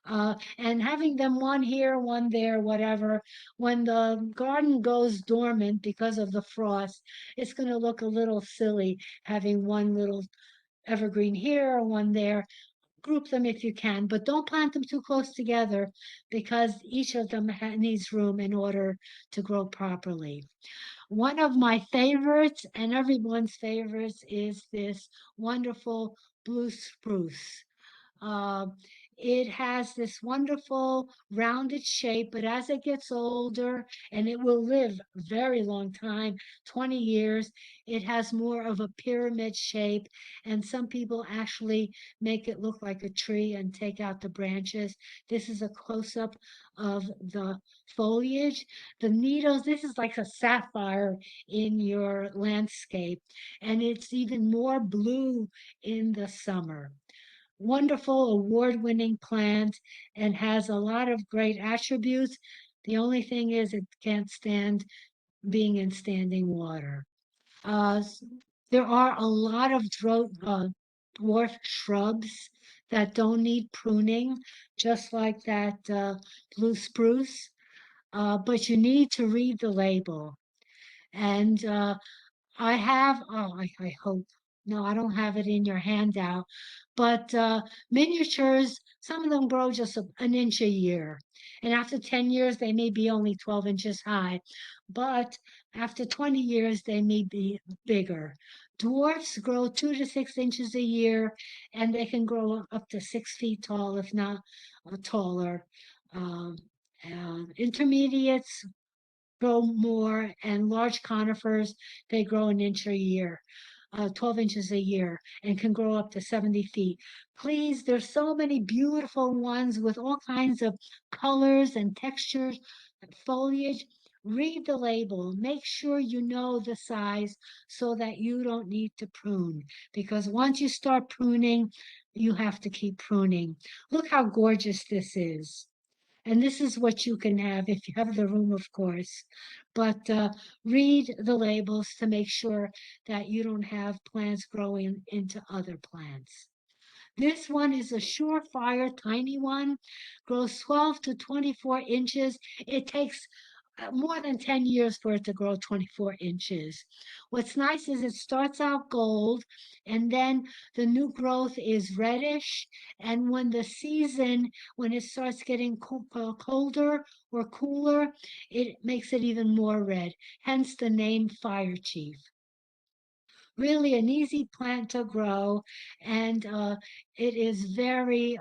And having them one here, one there, whatever. When the garden goes dormant because of the frost, it's going to look a little silly having one little evergreen here or one there. Group them if you can, but don't plant them too close together because each of them needs room in order to grow properly. One of my favorites and everyone's favorites is this wonderful blue spruce. Uh, it has this wonderful rounded shape, but as it gets older, and it will live a very long time, 20 years, it has more of a pyramid shape. And some people actually make it look like a tree and take out the branches. This is a close-up of the foliage. The needles, this is like a sapphire in your landscape, and it's even more blue in the summer. Wonderful award-winning plant and has a lot of great attributes. The only thing is it can't stand being in standing water. Uh, there are a lot of dwarf shrubs that don't need pruning, just like that blue spruce, but you need to read the label. And I have, I hope, no, I don't have it in your handout, but miniatures, some of them grow just an inch a year. And after 10 years, they may be only 12 inches high, but after 20 years, they may be bigger. Dwarfs grow 2 to 6 inches a year, and they can grow up to 6 feet tall, if not taller. Um, Intermediates grow more, and large conifers, they grow an inch a year, 12 inches a year, and can grow up to 70 feet. Please, there's so many beautiful ones with all kinds of colors and textures and foliage. Read the label. Make sure you know the size so that you don't need to prune. Because once you start pruning, you have to keep pruning. Look how gorgeous this is. And this is what you can have if you have the room, of course. But read the labels to make sure that you don't have plants growing into other plants. This one is a surefire tiny one, grows 12 to 24 inches. It takes more than 10 years for it to grow 24 inches. What's nice is it starts out gold and then the new growth is reddish. And when it starts getting colder or cooler, it makes it even more red, hence the name Fire Chief. Really an easy plant to grow, and it is very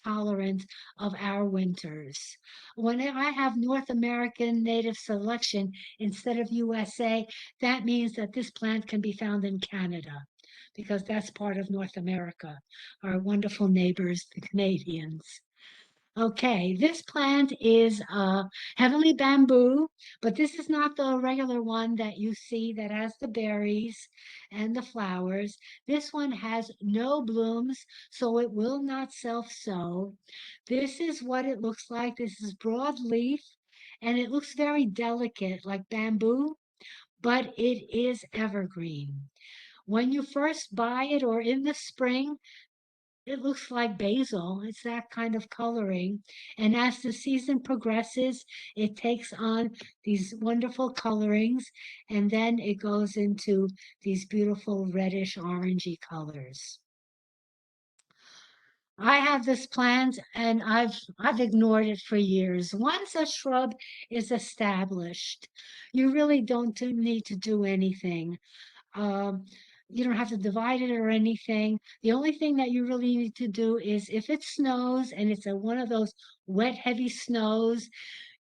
tolerant of our winters. When I have North American native selection instead of USA, that means that this plant can be found in Canada because that's part of North America, our wonderful neighbors, the Canadians. Okay, this plant is heavenly bamboo, but this is not the regular one that you see that has the berries and the flowers. This one has no blooms, so it will not self-sow. This is what it looks like. This is broadleaf, and it looks very delicate, like bamboo, but it is evergreen. When you first buy it or in the spring, it looks like basil. It's that kind of coloring. And as the season progresses, it takes on these wonderful colorings, and then it goes into these beautiful reddish orangey colors. I have this plant and I've ignored it for years. Once a shrub is established, you really don't need to do anything. Um, you don't have to divide it or anything. The only thing that you really need to do is if it snows and it's one of those wet, heavy snows,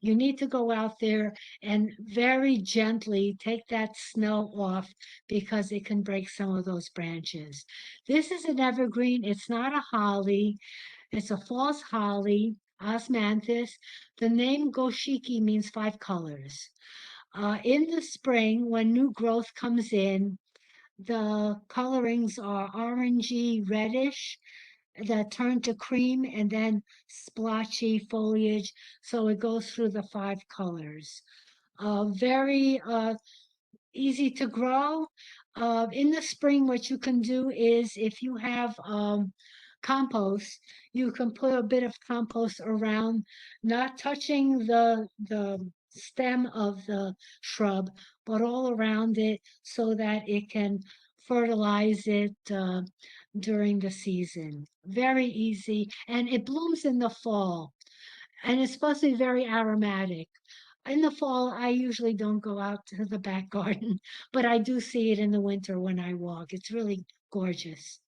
you need to go out there and very gently take that snow off because it can break some of those branches. This is an evergreen. It's not a holly. It's a false holly, osmanthus. The name Goshiki means 5 colors. In the spring, when new growth comes in, the colorings are orangey, reddish that turn to cream and then splotchy foliage. So it goes through the 5 colors. Very easy to grow. In the spring, what you can do is if you have compost, you can put a bit of compost around, not touching the stem of the shrub, but all around it so that it can fertilize it during the season. Very easy, and it blooms in the fall, and it's supposed to be very aromatic. In the fall, I usually don't go out to the back garden, but I do see it in the winter when I walk. It's really gorgeous.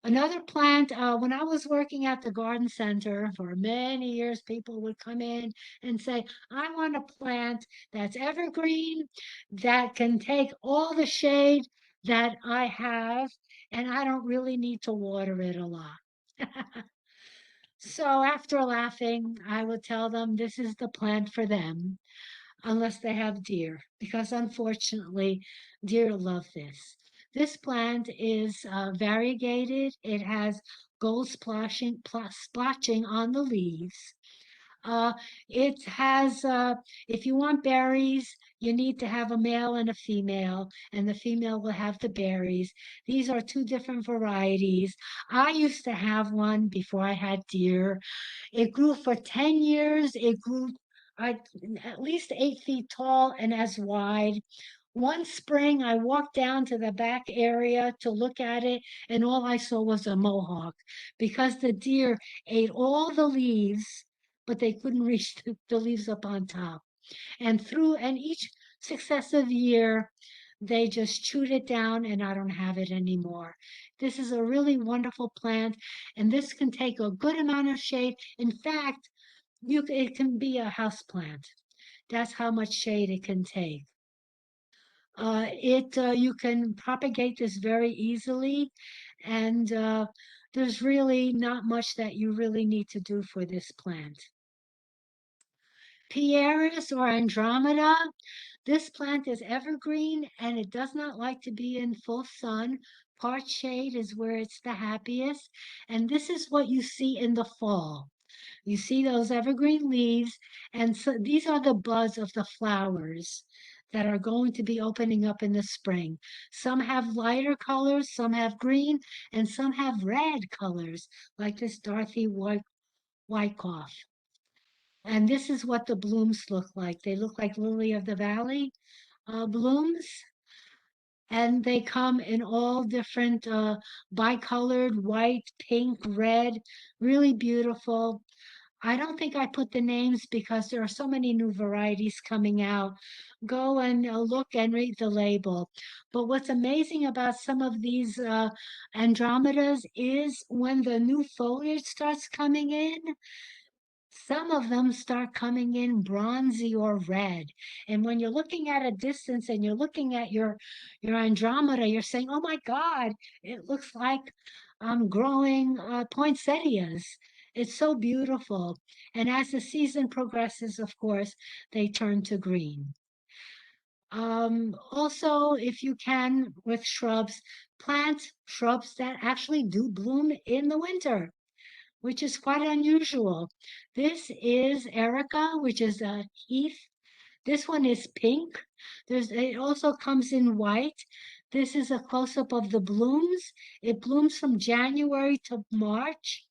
Another plant, when I was working at the garden center for many years, people would come in and say, I want a plant that's evergreen, that can take all the shade that I have, and I don't really need to water it a lot. So after laughing, I would tell them this is the plant for them, unless they have deer, because unfortunately, deer love this. This plant is variegated. It has gold splotching on the leaves. Uh, it has, if you want berries, you need to have a male and a female, and the female will have the berries. These are two different varieties. I used to have one before I had deer. It grew for 10 years. It grew uh, at least 8 feet tall and as wide. One spring, I walked down to the back area to look at it, and all I saw was a mohawk because the deer ate all the leaves, but they couldn't reach the leaves up on top. And each successive year, they just chewed it down, and I don't have it anymore. This is a really wonderful plant, and this can take a good amount of shade. In fact, it can be a house plant. That's how much shade it can take. You can propagate this very easily, and there's really not much that you really need to do for this plant. Pieris or Andromeda, this plant is evergreen and it does not like to be in full sun. Part shade is where it's the happiest, and this is what you see in the fall. You see those evergreen leaves, and so these are the buds of the flowers that are going to be opening up in the spring. Some have lighter colors, some have green, and some have red colors, like this Dorothy Wyckoff. And this is what the blooms look like. They look like lily of the valley blooms, and they come in all different bicolored, white, pink, red, really beautiful. I don't think I put the names because there are so many new varieties coming out. Go and look and read the label. But what's amazing about some of these Andromedas is when the new foliage starts coming in, some of them start coming in bronzy or red. And when you're looking at a distance and you're looking at your Andromeda, you're saying, oh my God, it looks like I'm growing poinsettias. It's so beautiful. And as the season progresses, of course, they turn to green. Also, if you can, with shrubs, plant shrubs that actually do bloom in the winter, which is quite unusual. This is Erica, which is a heath. This one is pink. It also comes in white. This is a close-up of the blooms. It blooms from January to March.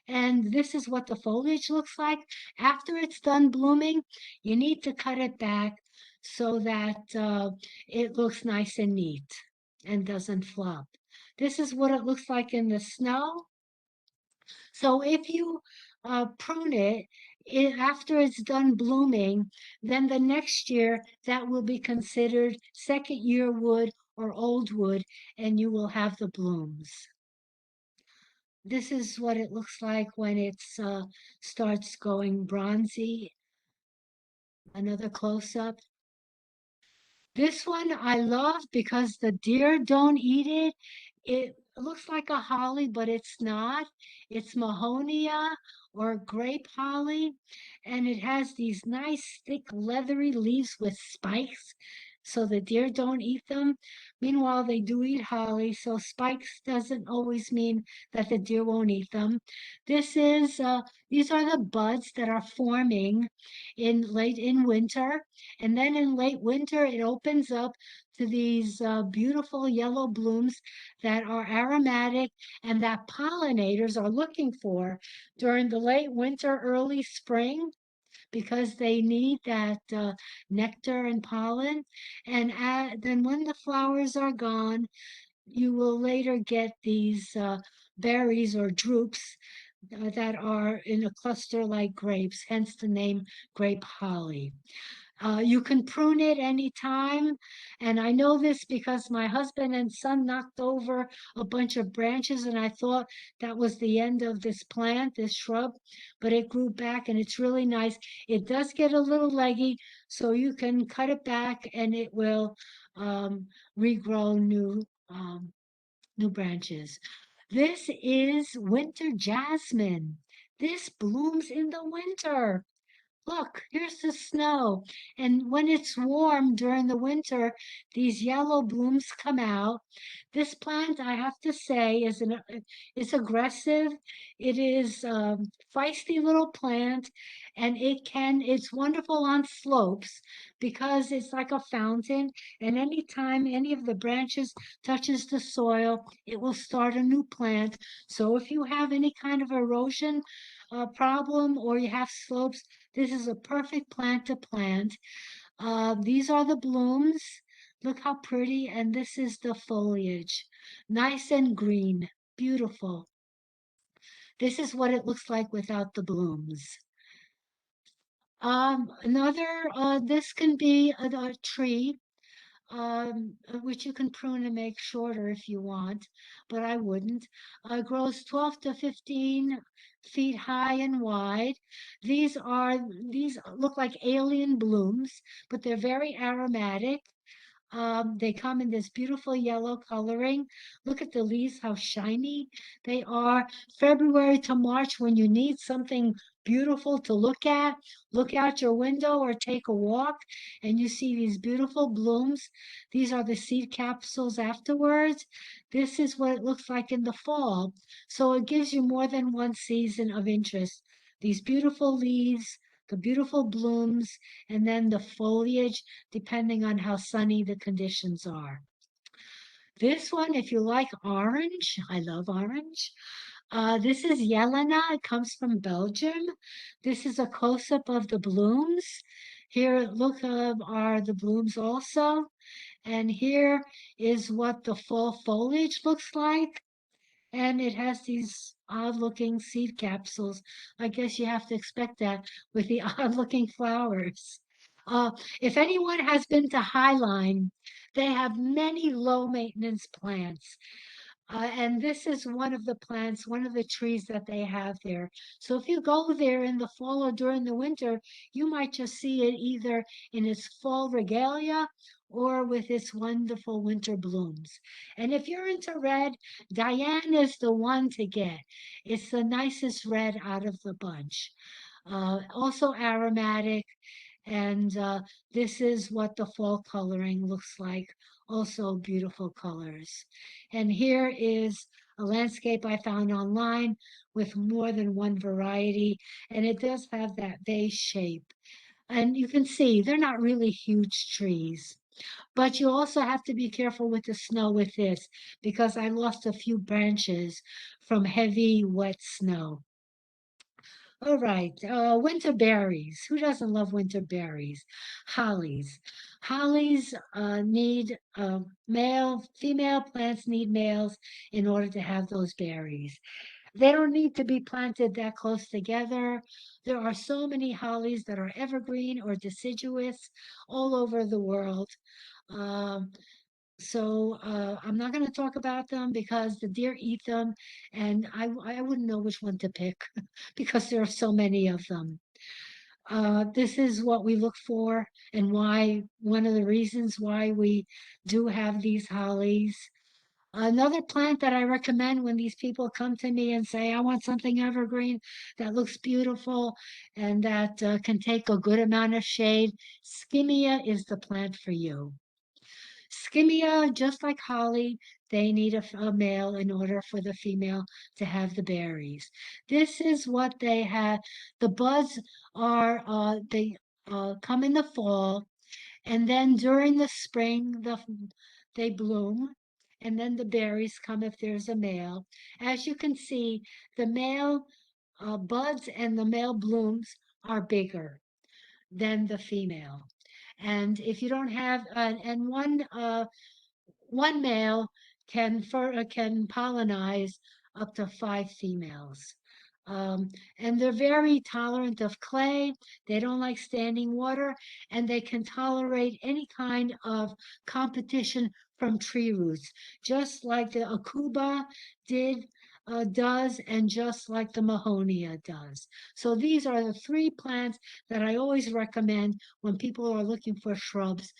And this is what the foliage looks like. After it's done blooming, you need to cut it back so that it looks nice and neat and doesn't flop. This is what it looks like in the snow. So if you prune after it's done blooming, then the next year that will be considered second year wood or old wood, and you will have the blooms. This is what it looks like when it starts going bronzy. Another close up. This one I love because the deer don't eat it. It looks like a holly, but it's not. It's Mahonia or grape holly, and it has these nice thick leathery leaves with spikes. so the deer don't eat them. Meanwhile, they do eat holly, so spikes doesn't always mean that the deer won't eat them. These are the buds that are forming in late in winter, and then in late winter it opens up to these beautiful yellow blooms that are aromatic and that pollinators are looking for during the late winter, early spring, because they need that nectar and pollen. And then when the flowers are gone, you will later get these berries or drupes that are in a cluster like grapes, hence the name grape holly. You can prune it anytime. And I know this because my husband and son knocked over a bunch of branches, and I thought that was the end of this plant, this shrub, but it grew back and it's really nice. It does get a little leggy, so you can cut it back and it will regrow new branches. This is winter jasmine. This blooms in the winter. Look, here's the snow. And when it's warm during the winter, these yellow blooms come out. This plant, I have to say, is aggressive. It is feisty little plant, and it's wonderful on slopes because it's like a fountain. And anytime any of the branches touches the soil, it will start a new plant. So if you have any kind of erosion problem or you have slopes, this is a perfect plant to plant. These are the blooms. Look how pretty. And this is the foliage. Nice and green. Beautiful. This is what it looks like without the blooms. This can be a tree, which you can prune and make shorter if you want, but I wouldn't. Grows 12 to 15 feet high and wide. These look like alien blooms, but they're very aromatic. They come in this beautiful yellow coloring. Look at the leaves, how shiny they are. February to March, when you need something beautiful to look out your window or take a walk, and you see these beautiful blooms. These are the seed capsules afterwards. This is what it looks like in the fall. So it gives you more than one season of interest. These beautiful leaves, the beautiful blooms, and then the foliage, depending on how sunny the conditions are. This one, if you like orange, I love orange. This is Jelena. It comes from Belgium. This is a close-up of the blooms. Here, look, are the blooms also. And here is what the fall foliage looks like. And it has these odd-looking seed capsules. I guess you have to expect that with the odd-looking flowers. If anyone has been to Highline, they have many low-maintenance plants. And this is one of the plants, one of the trees that they have there. So if you go there in the fall or during the winter, you might just see it either in its fall regalia or with its wonderful winter blooms. And if you're into red, Diane is the one to get. It's the nicest red out of the bunch. Also aromatic, and this is what the fall coloring looks like. Also beautiful colors. And here is a landscape I found online with more than one variety, and it does have that vase shape. And you can see they're not really huge trees. But you also have to be careful with the snow with this because I lost a few branches from heavy, wet snow. All right, winter berries. Who doesn't love winter berries? Hollies. Hollies need female plants need males in order to have those berries. They don't need to be planted that close together. There are so many hollies that are evergreen or deciduous all over the world. Um, I'm not going to talk about them because the deer eat them, and I wouldn't know which one to pick because there are so many of them. This is what we look for and why one of the reasons why we do have these hollies. Another plant that I recommend when these people come to me and say, I want something evergreen that looks beautiful and that can take a good amount of shade, Skimmia is the plant for you. Skimmia, just like holly, they need a male in order for the female to have the berries. This is what they have. The buds are, they come in the fall, and then during the spring, they bloom, and then the berries come if there's a male. As you can see, the male buds and the male blooms are bigger than the female. And if you don't have, and one male can pollinize up to 5 females. Um, and they're very tolerant of clay. They don't like standing water, and they can tolerate any kind of competition from tree roots, just like the Cuba does, and just like the Mahonia does. So these are the 3 plants that I always recommend when people are looking for shrubs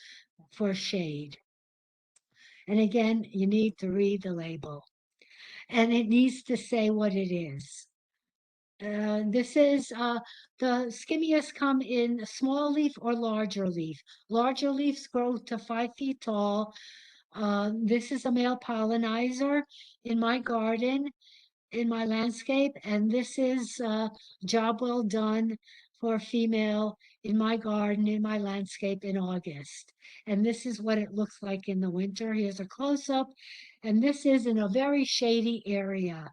for shade. And again, you need to read the label, and it needs to say what it is. This is the skimmias come in small leaf or larger leaf. Larger leaves grow to 5 feet tall. This is a male pollinizer in my garden, in my landscape, and this is a job well done for a female in my garden, in my landscape in August. And this is what it looks like in the winter. Here's a close-up, and this is in a very shady area.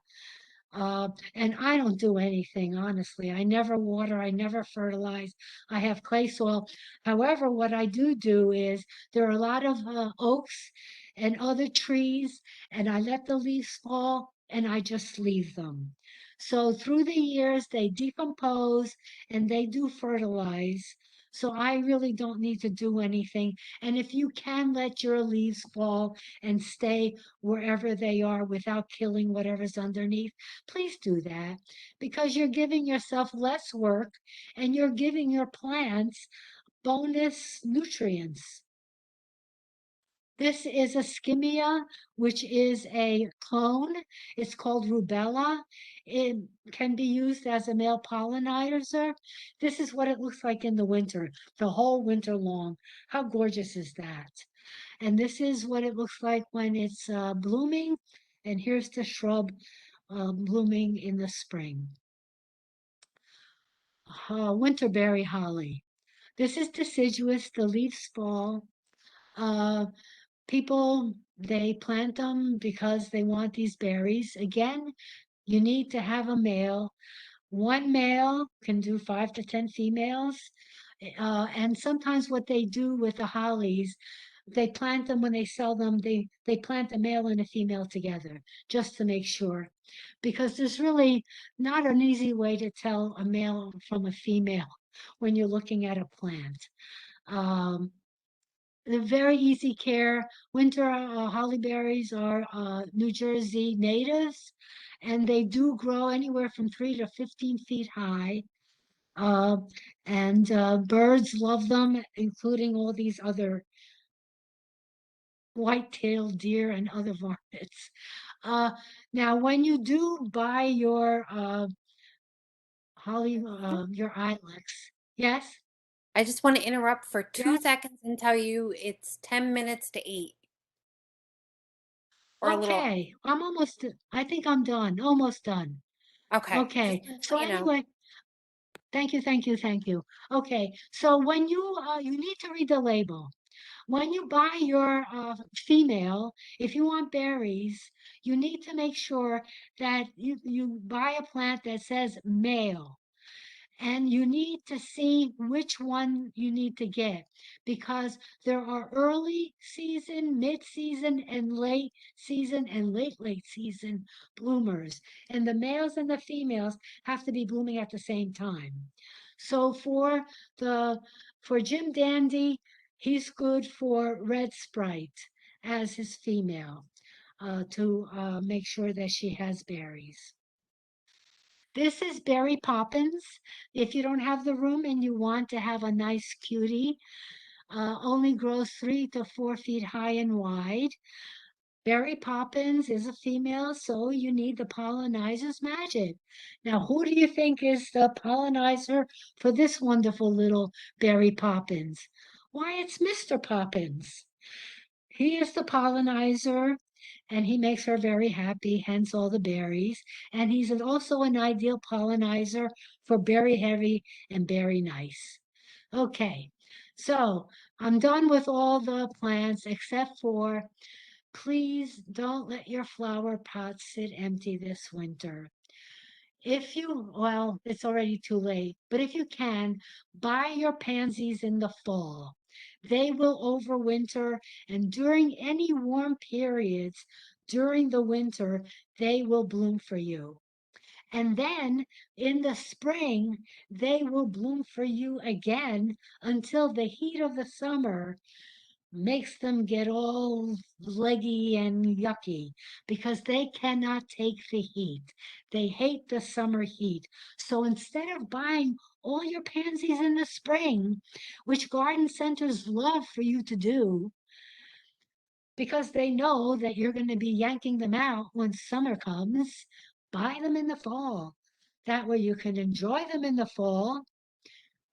And I don't do anything, honestly. I never water, I never fertilize. I have clay soil. However, what I do is there are a lot of oaks and other trees, and I let the leaves fall and I just leave them. So through the years, they decompose and they do fertilize. So I really don't need to do anything. And if you can let your leaves fall and stay wherever they are without killing whatever's underneath, please do that, because you're giving yourself less work and you're giving your plants bonus nutrients. This is a skimmia, which is a clone. It's called rubella. It can be used as a male pollinizer. This is what it looks like in the winter, the whole winter long. How gorgeous is that? And this is what it looks like when it's blooming. And here's the shrub blooming in the spring. Winterberry holly. This is deciduous. The leaves fall. Uh, People, they plant them because they want these berries. Again, you need to have a male. One male can do 5 to 10 females. And sometimes what they do with the hollies, they plant them when they sell them, they plant a male and a female together just to make sure. Because there's really not an easy way to tell a male from a female when you're looking at a plant. Um, they're very easy care. Winter hollyberries are New Jersey natives, and they do grow anywhere from 3 to 15 feet high. Uh, and birds love them, including all these other white-tailed deer and other varmints. Uh, Now, when you do buy your your ilex, yes, I just want to interrupt for two yes, seconds and tell you it's 10 minutes to 8 or a little. okay, I think I'm done, almost done. Okay, just Okay, wanted to so let you know. anyway, thank you, thank you, thank you. Okay, so when you need to read the label. When you buy your female, if you want berries, you need to make sure that you buy a plant that says male. And you need to see which one you need to get, because there are early season, mid season, and late season, and late season bloomers. And the males and the females have to be blooming at the same time. So the for Jim Dandy, he's good for Red Sprite as his female, to make sure that she has berries. This is Berry Poppins. If you don't have the room and you want to have a nice cutie, only grows 3 to 4 feet high and wide. Berry Poppins is a female, so you need the pollinizer's magic. Now, who do you think is the pollinizer for this wonderful little Berry Poppins? Why, it's Mr. Poppins. He is the pollinizer and he makes her very happy, hence all the berries. And he's also an ideal pollinizer for berry heavy and berry nice. Okay, so I'm done with all the plants except for please don't let your flower pots sit empty this winter. If you, well, it's already too late, but if you can, buy your pansies in the fall. They will overwinter, and during any warm periods during the winter, they will bloom for you. And then in the spring, they will bloom for you again until the heat of the summer makes them get all leggy and yucky because they cannot take the heat. They hate the summer heat. So instead of buying all your pansies in the spring, which garden centers love for you to do, because they know that you're going to be yanking them out when summer comes, buy them in the fall. That way you can enjoy them in the fall,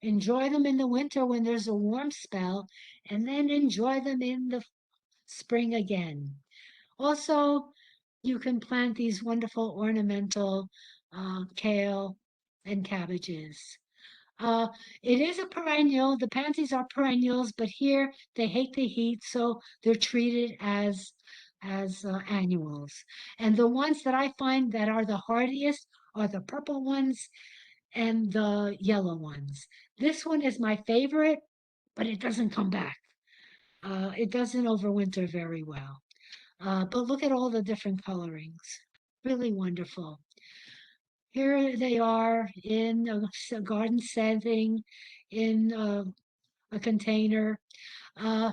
enjoy them in the winter when there's a warm spell, and then enjoy them in the spring again. Also, you can plant these wonderful ornamental kale and cabbages. Uh, it is a perennial. The pansies are perennials, but here they hate the heat, so they're treated as annuals. And the ones that I find that are the hardiest are the purple ones and the yellow ones. This one is my favorite, but it doesn't come back. It doesn't overwinter very well. But look at all the different colorings. Really wonderful. Here they are in a garden setting, in a container. Uh,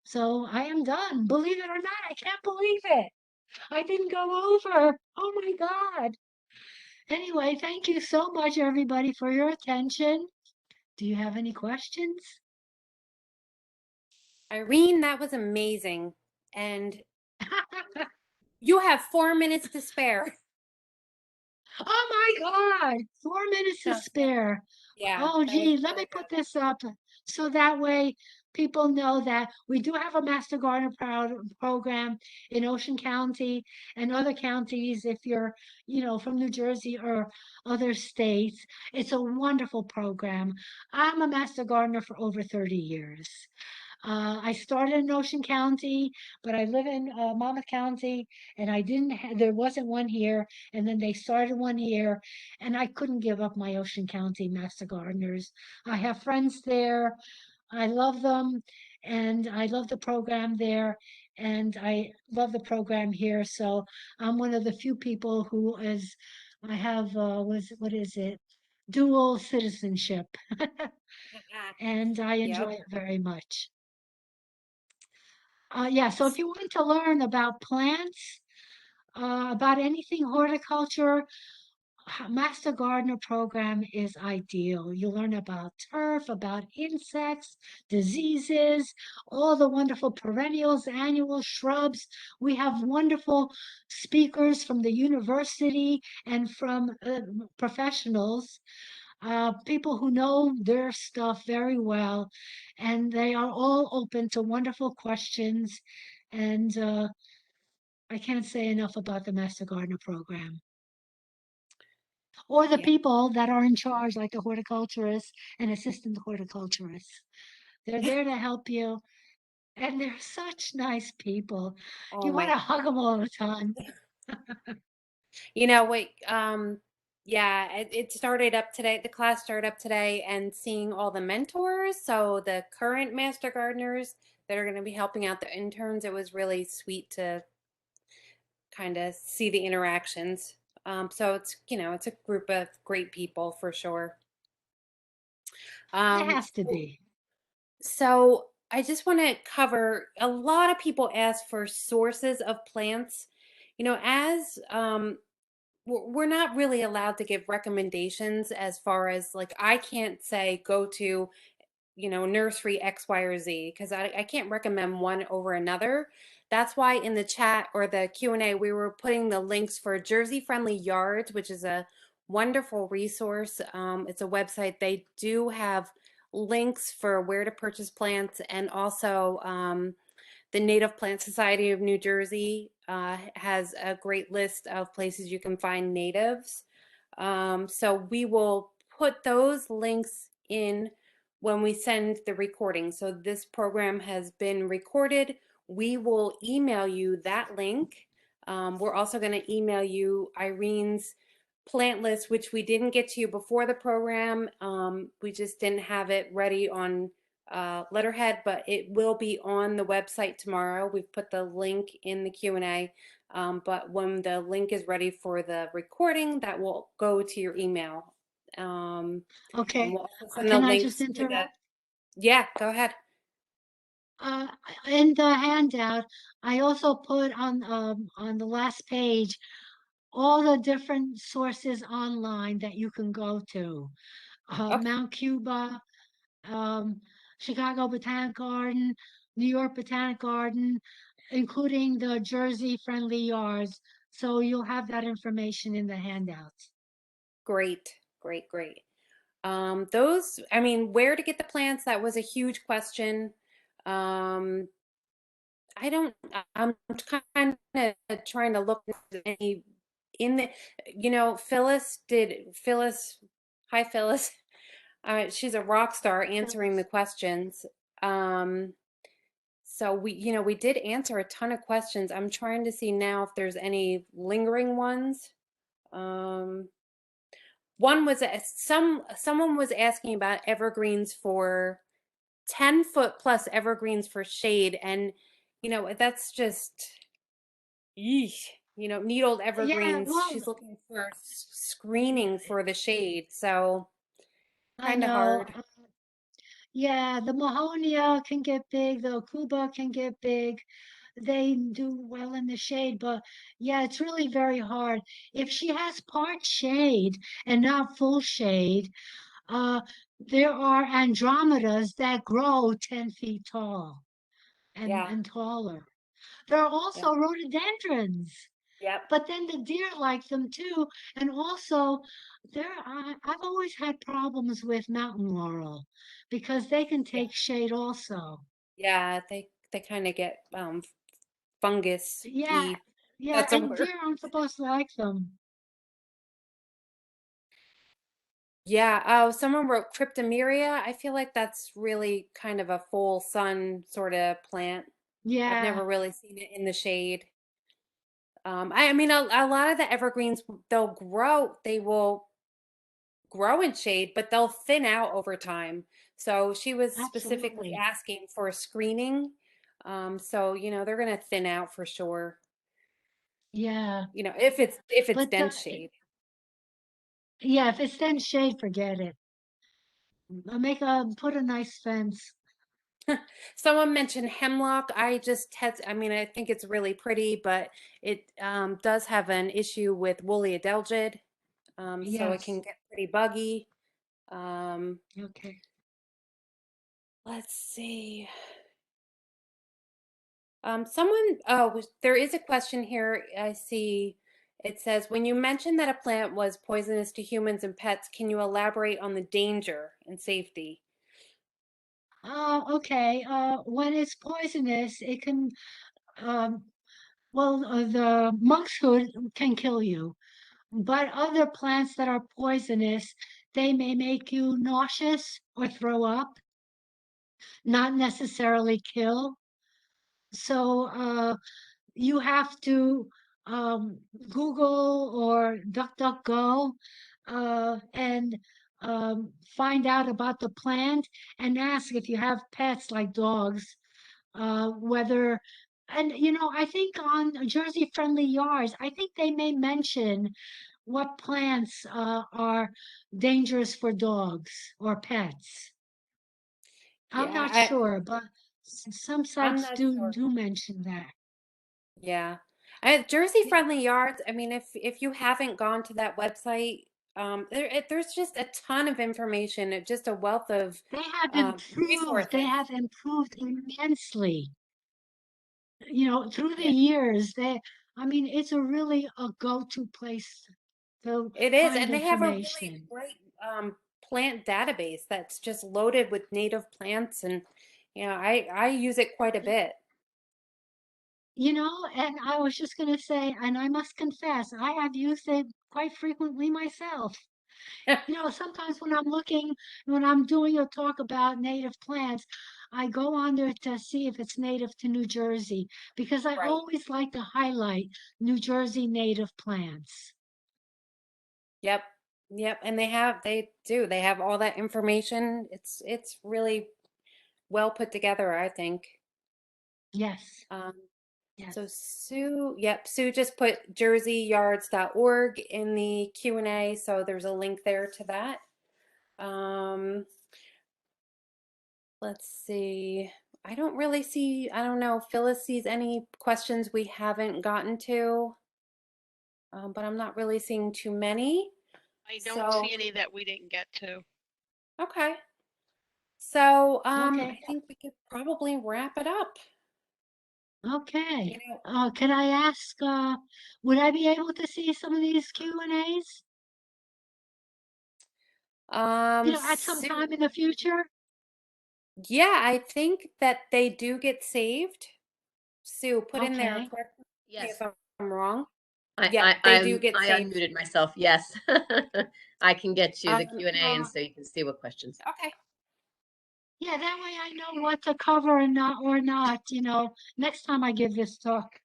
so I am done. Believe it or not, I can't believe it. I didn't go over. Oh my God. Anyway, thank you so much, everybody, for your attention. Do you have any questions? Irene, that was amazing. And you have 4 minutes to spare. Oh my God, 4 minutes to No, yeah, spare. yeah, Oh, that was gee, let really me put good. this up so that way people know that we do have a Master Gardener program in Ocean County and other counties if you're, from New Jersey or other states. It's a wonderful program. I'm a Master Gardener for over 30 years. I started in Ocean County, but I live in Monmouth County, and I didn't. There wasn't one here, and then they started one here, and I couldn't give up my Ocean County Master Gardeners. I have friends there. I love them, and I love the program there, and I love the program here. So I'm one of the few people who is. I have what is it? Dual citizenship, and I Yep. enjoy it very much. Yeah, so if you want to learn about plants, about anything horticulture, Master Gardener program is ideal. You learn about turf, about insects, diseases, all the wonderful perennials, annuals, shrubs. We have wonderful speakers from the university and from professionals, people who know their stuff very well, and they are all open to wonderful questions. And I can't say enough about the Master Gardener program or the Yeah. people that are in charge, like the horticulturists and assistant horticulturists. They're there to help you, and they're such nice people. Oh You want my. to hug them all the time. Wait, yeah, it started up today. The class started up today and seeing all the mentors, so the current master gardeners that are going to be helping out the interns, it was really sweet to kind of see the interactions. So it's a group of great people for sure. They Um, have to be. so I just want to cover a lot of people ask for sources of plants. As we're not really allowed to give recommendations as far as like I can't say go to nursery X, Y, or Z because I can't recommend one over another. That's why in the chat or the Q&A we were putting the links for Jersey Friendly Yards, which is a wonderful resource. It's a website. They do have links for where to purchase plants and also the Native Plant Society of New Jersey has a great list of places you can find natives. So we will put those links in when we send the recording. So this program has been recorded. We will email you that link. We're also going to email you Irene's plant list, which we didn't get to you before the program. We just didn't have it ready on letterhead, but it will be on the website tomorrow. We've put the link in the Q&A, but when the link is ready for the recording, that will go to your email. And Okay. we'll also send the Can I just links to the, interrupt? yeah, go ahead. Uh, in the handout, I also put on the last page all the different sources online that you can go to. Okay, Mount Cuba, um, Chicago Botanic Garden, New York Botanic Garden, including the Jersey Friendly Yards. So you'll have that information in the handouts. great, great, great. Those, I mean, where to get the plants, that was a huge question. Um, I don't, I'm kind of trying to look at any in the, Phyllis, hi Phyllis. She's a rock star answering the questions. Um, so we did answer a ton of questions. I'm trying to see now if there's any lingering ones. Um, one was someone was asking about evergreens for 10-foot plus evergreens for shade, and that's just yeesh. Need old Yeah, evergreens. well, She's looking for screening for the shade, so I kind of know. hard. Yeah, the Mahonia can get big, the Cuba can get big. They do well in the shade, but yeah, it's really very hard. If she has part shade and not full shade, uh, there are Andromedas that grow 10 feet tall Yeah. and taller. There are Yep. also rhododendrons, Yep. but then the deer like them too. And also, I've always had problems with mountain laurel because they can Yeah. take shade also. Yeah. They kind of get fungus Yeah, y. yeah, That's a and word. deer aren't supposed to like them. Yeah. Oh, someone wrote cryptomeria. I feel like that's really kind of a full sun sort of plant. I've Yeah, never really seen it in the shade. I mean, a lot of the evergreens, they will grow in shade, but they'll thin out over time. So she was specifically absolutely. asking for screening. So, they're going to thin out for sure, Yeah, if it's but dense shade. yeah, if it's then shade, forget it. Put a nice fence. Someone mentioned hemlock. I mean, I think it's really pretty, but it does have an issue with woolly adelgid. So it can Yes. get pretty buggy. Um, Okay. let's see. There is a question here. I see it says, when you mentioned that a plant was poisonous to humans and pets, can you elaborate on the danger and safety? Okay. When it's poisonous, it can, um, the monkshood can kill you, but other plants that are poisonous, they may make you nauseous or throw up, not necessarily kill. So, you have to um, Google or DuckDuckGo and find out about the plant and ask if you have pets like dogs, whether, and I think on Jersey Friendly Yards, I think they may mention what plants are dangerous for dogs or pets. I'm Yeah, not sure, but some I'm sites not do sure. do mention that. Yeah. Jersey Friendly Yards, I mean, if you haven't gone to that website, there's just a ton of information, just a wealth of They resources. have improved immensely. Through the Yeah. years, I mean, it's really a go-to place to It is, find and they have a really information. great plant database that's just loaded with native plants, and I use it quite a bit. And I was just going to say, and I must confess, I have used it quite frequently myself. Sometimes when I'm doing a talk about native plants, I go on there to see if it's native to New Jersey because I Right. always like to highlight New Jersey native plants. Yep. Yep. And they have all that information. It's really well put together, I think. Yes, Um, yes. so Sue just put jerseyyards.org in the Q&A, so there's a link there to that. Um, let's see. I don't know if Phyllis sees any questions we haven't gotten to, but I'm not really seeing too many. I don't So, see any that we didn't get to. okay. So, Okay, I think we could probably wrap it up. okay. You know, Can I ask, would I be able to see some of these Q&As, at some Sue, time in the future? yeah, I think that they do get saved. Sue, put in there, Okay, correct me if Yes, I'm wrong. I, Yep, I, they do I'm, get I saved. unmuted myself. Yes. I can get you the Um, Q&A and uh, so you can see what questions. okay, yeah, that way I know what to cover and not, next time I give this talk.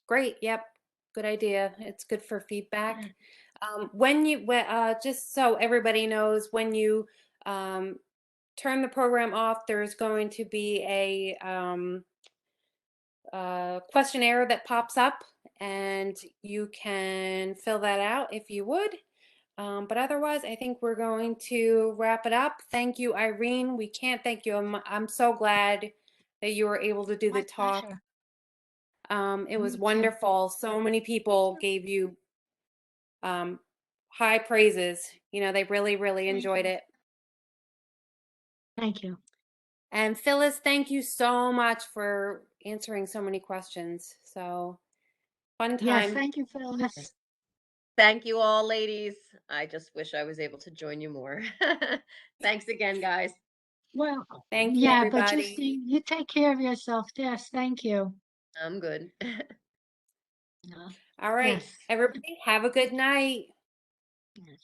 great. Yep, good idea. It's good for Yeah. feedback. Just so everybody knows, when you um, turn the program off, there's going to be a questionnaire that pops up, and you can fill that out if you would. But otherwise, I think we're going to wrap it up. Thank you, Irene. We can't thank you. I'm so glad that you were able to do the My talk. pleasure. It was Me too. wonderful. So many people gave you um, high praises. They really, really Thank enjoyed you. it. Thank you. And Phyllis, thank you so much for answering so many questions. So fun Yes, time. thank you, Phyllis. Thank you all, ladies. I just wish I was able to join you more. Thanks again, guys. Well, Thank you, yeah, but just everybody. you take care of yourself. Yes, thank you. I'm good. Uh, All right, yes. everybody, have a good night.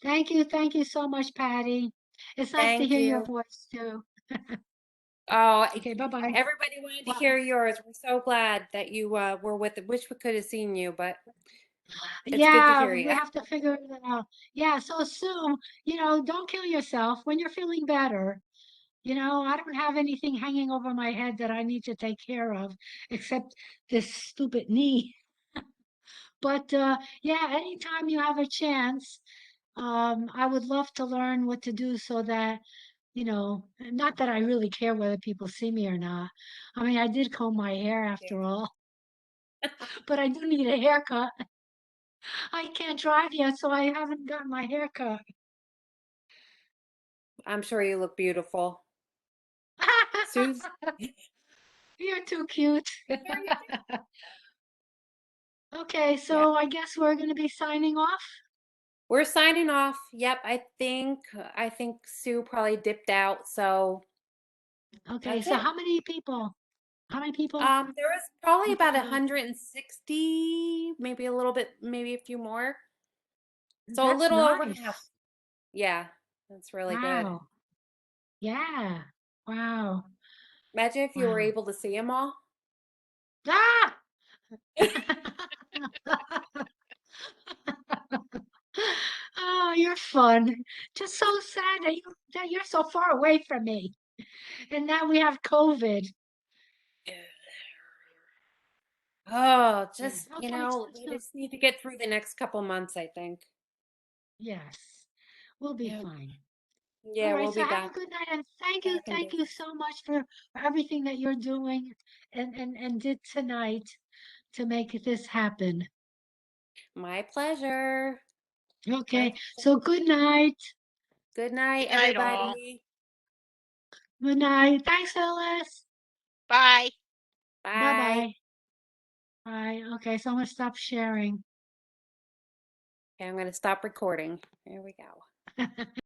Thank you so much, Patty. It's nice to Thank hear your you. voice too. Oh, Okay, bye-bye. everybody wanted to Well, hear yours. We're so glad that you were with it. Wish we could have seen you, but it's good to yeah, hear we you. have to figure it out. Yeah, so Sue, don't kill yourself when you're feeling better. I don't have anything hanging over my head that I need to take care of except this stupid knee. But yeah, anytime you have a chance, I would love to learn what to do so that, not that I really care whether people see me or not. I mean, I did comb my hair after all, but I do need a haircut. I can't drive yet, so I haven't gotten my haircut. I'm sure you look beautiful. Suze? You're too cute. Yeah, Okay, yeah. so I guess we're going to be signing off. We're signing off. Yep, I think Sue probably dipped out, so Okay, that's so it. how many people? How many people? There was probably about Together? 160, maybe a little bit, maybe a few more. So a That's little over half. nice. Yeah, that's really good. Wow. Yeah. Wow. Imagine if you were Wow. able to see them all. Ah! Oh, you're fun. Just so sad that you're so far away from me. And now we have COVID. Oh, Yeah. just, Okay. we just need to get through the next couple months, I think. Yes. We'll be Yeah. fine. All Yeah, right. we'll So be have a back good night and back in thank you business. so much for everything that you're doing and did tonight to make this happen. My pleasure. My Okay. pleasure. So good night. Good night, Good night, all. everybody. Good night. Thanks, Phyllis. Bye. Bye. Bye-bye. Bye. Okay, so I'm gonna stop sharing. Okay, I'm going to stop recording. There we go.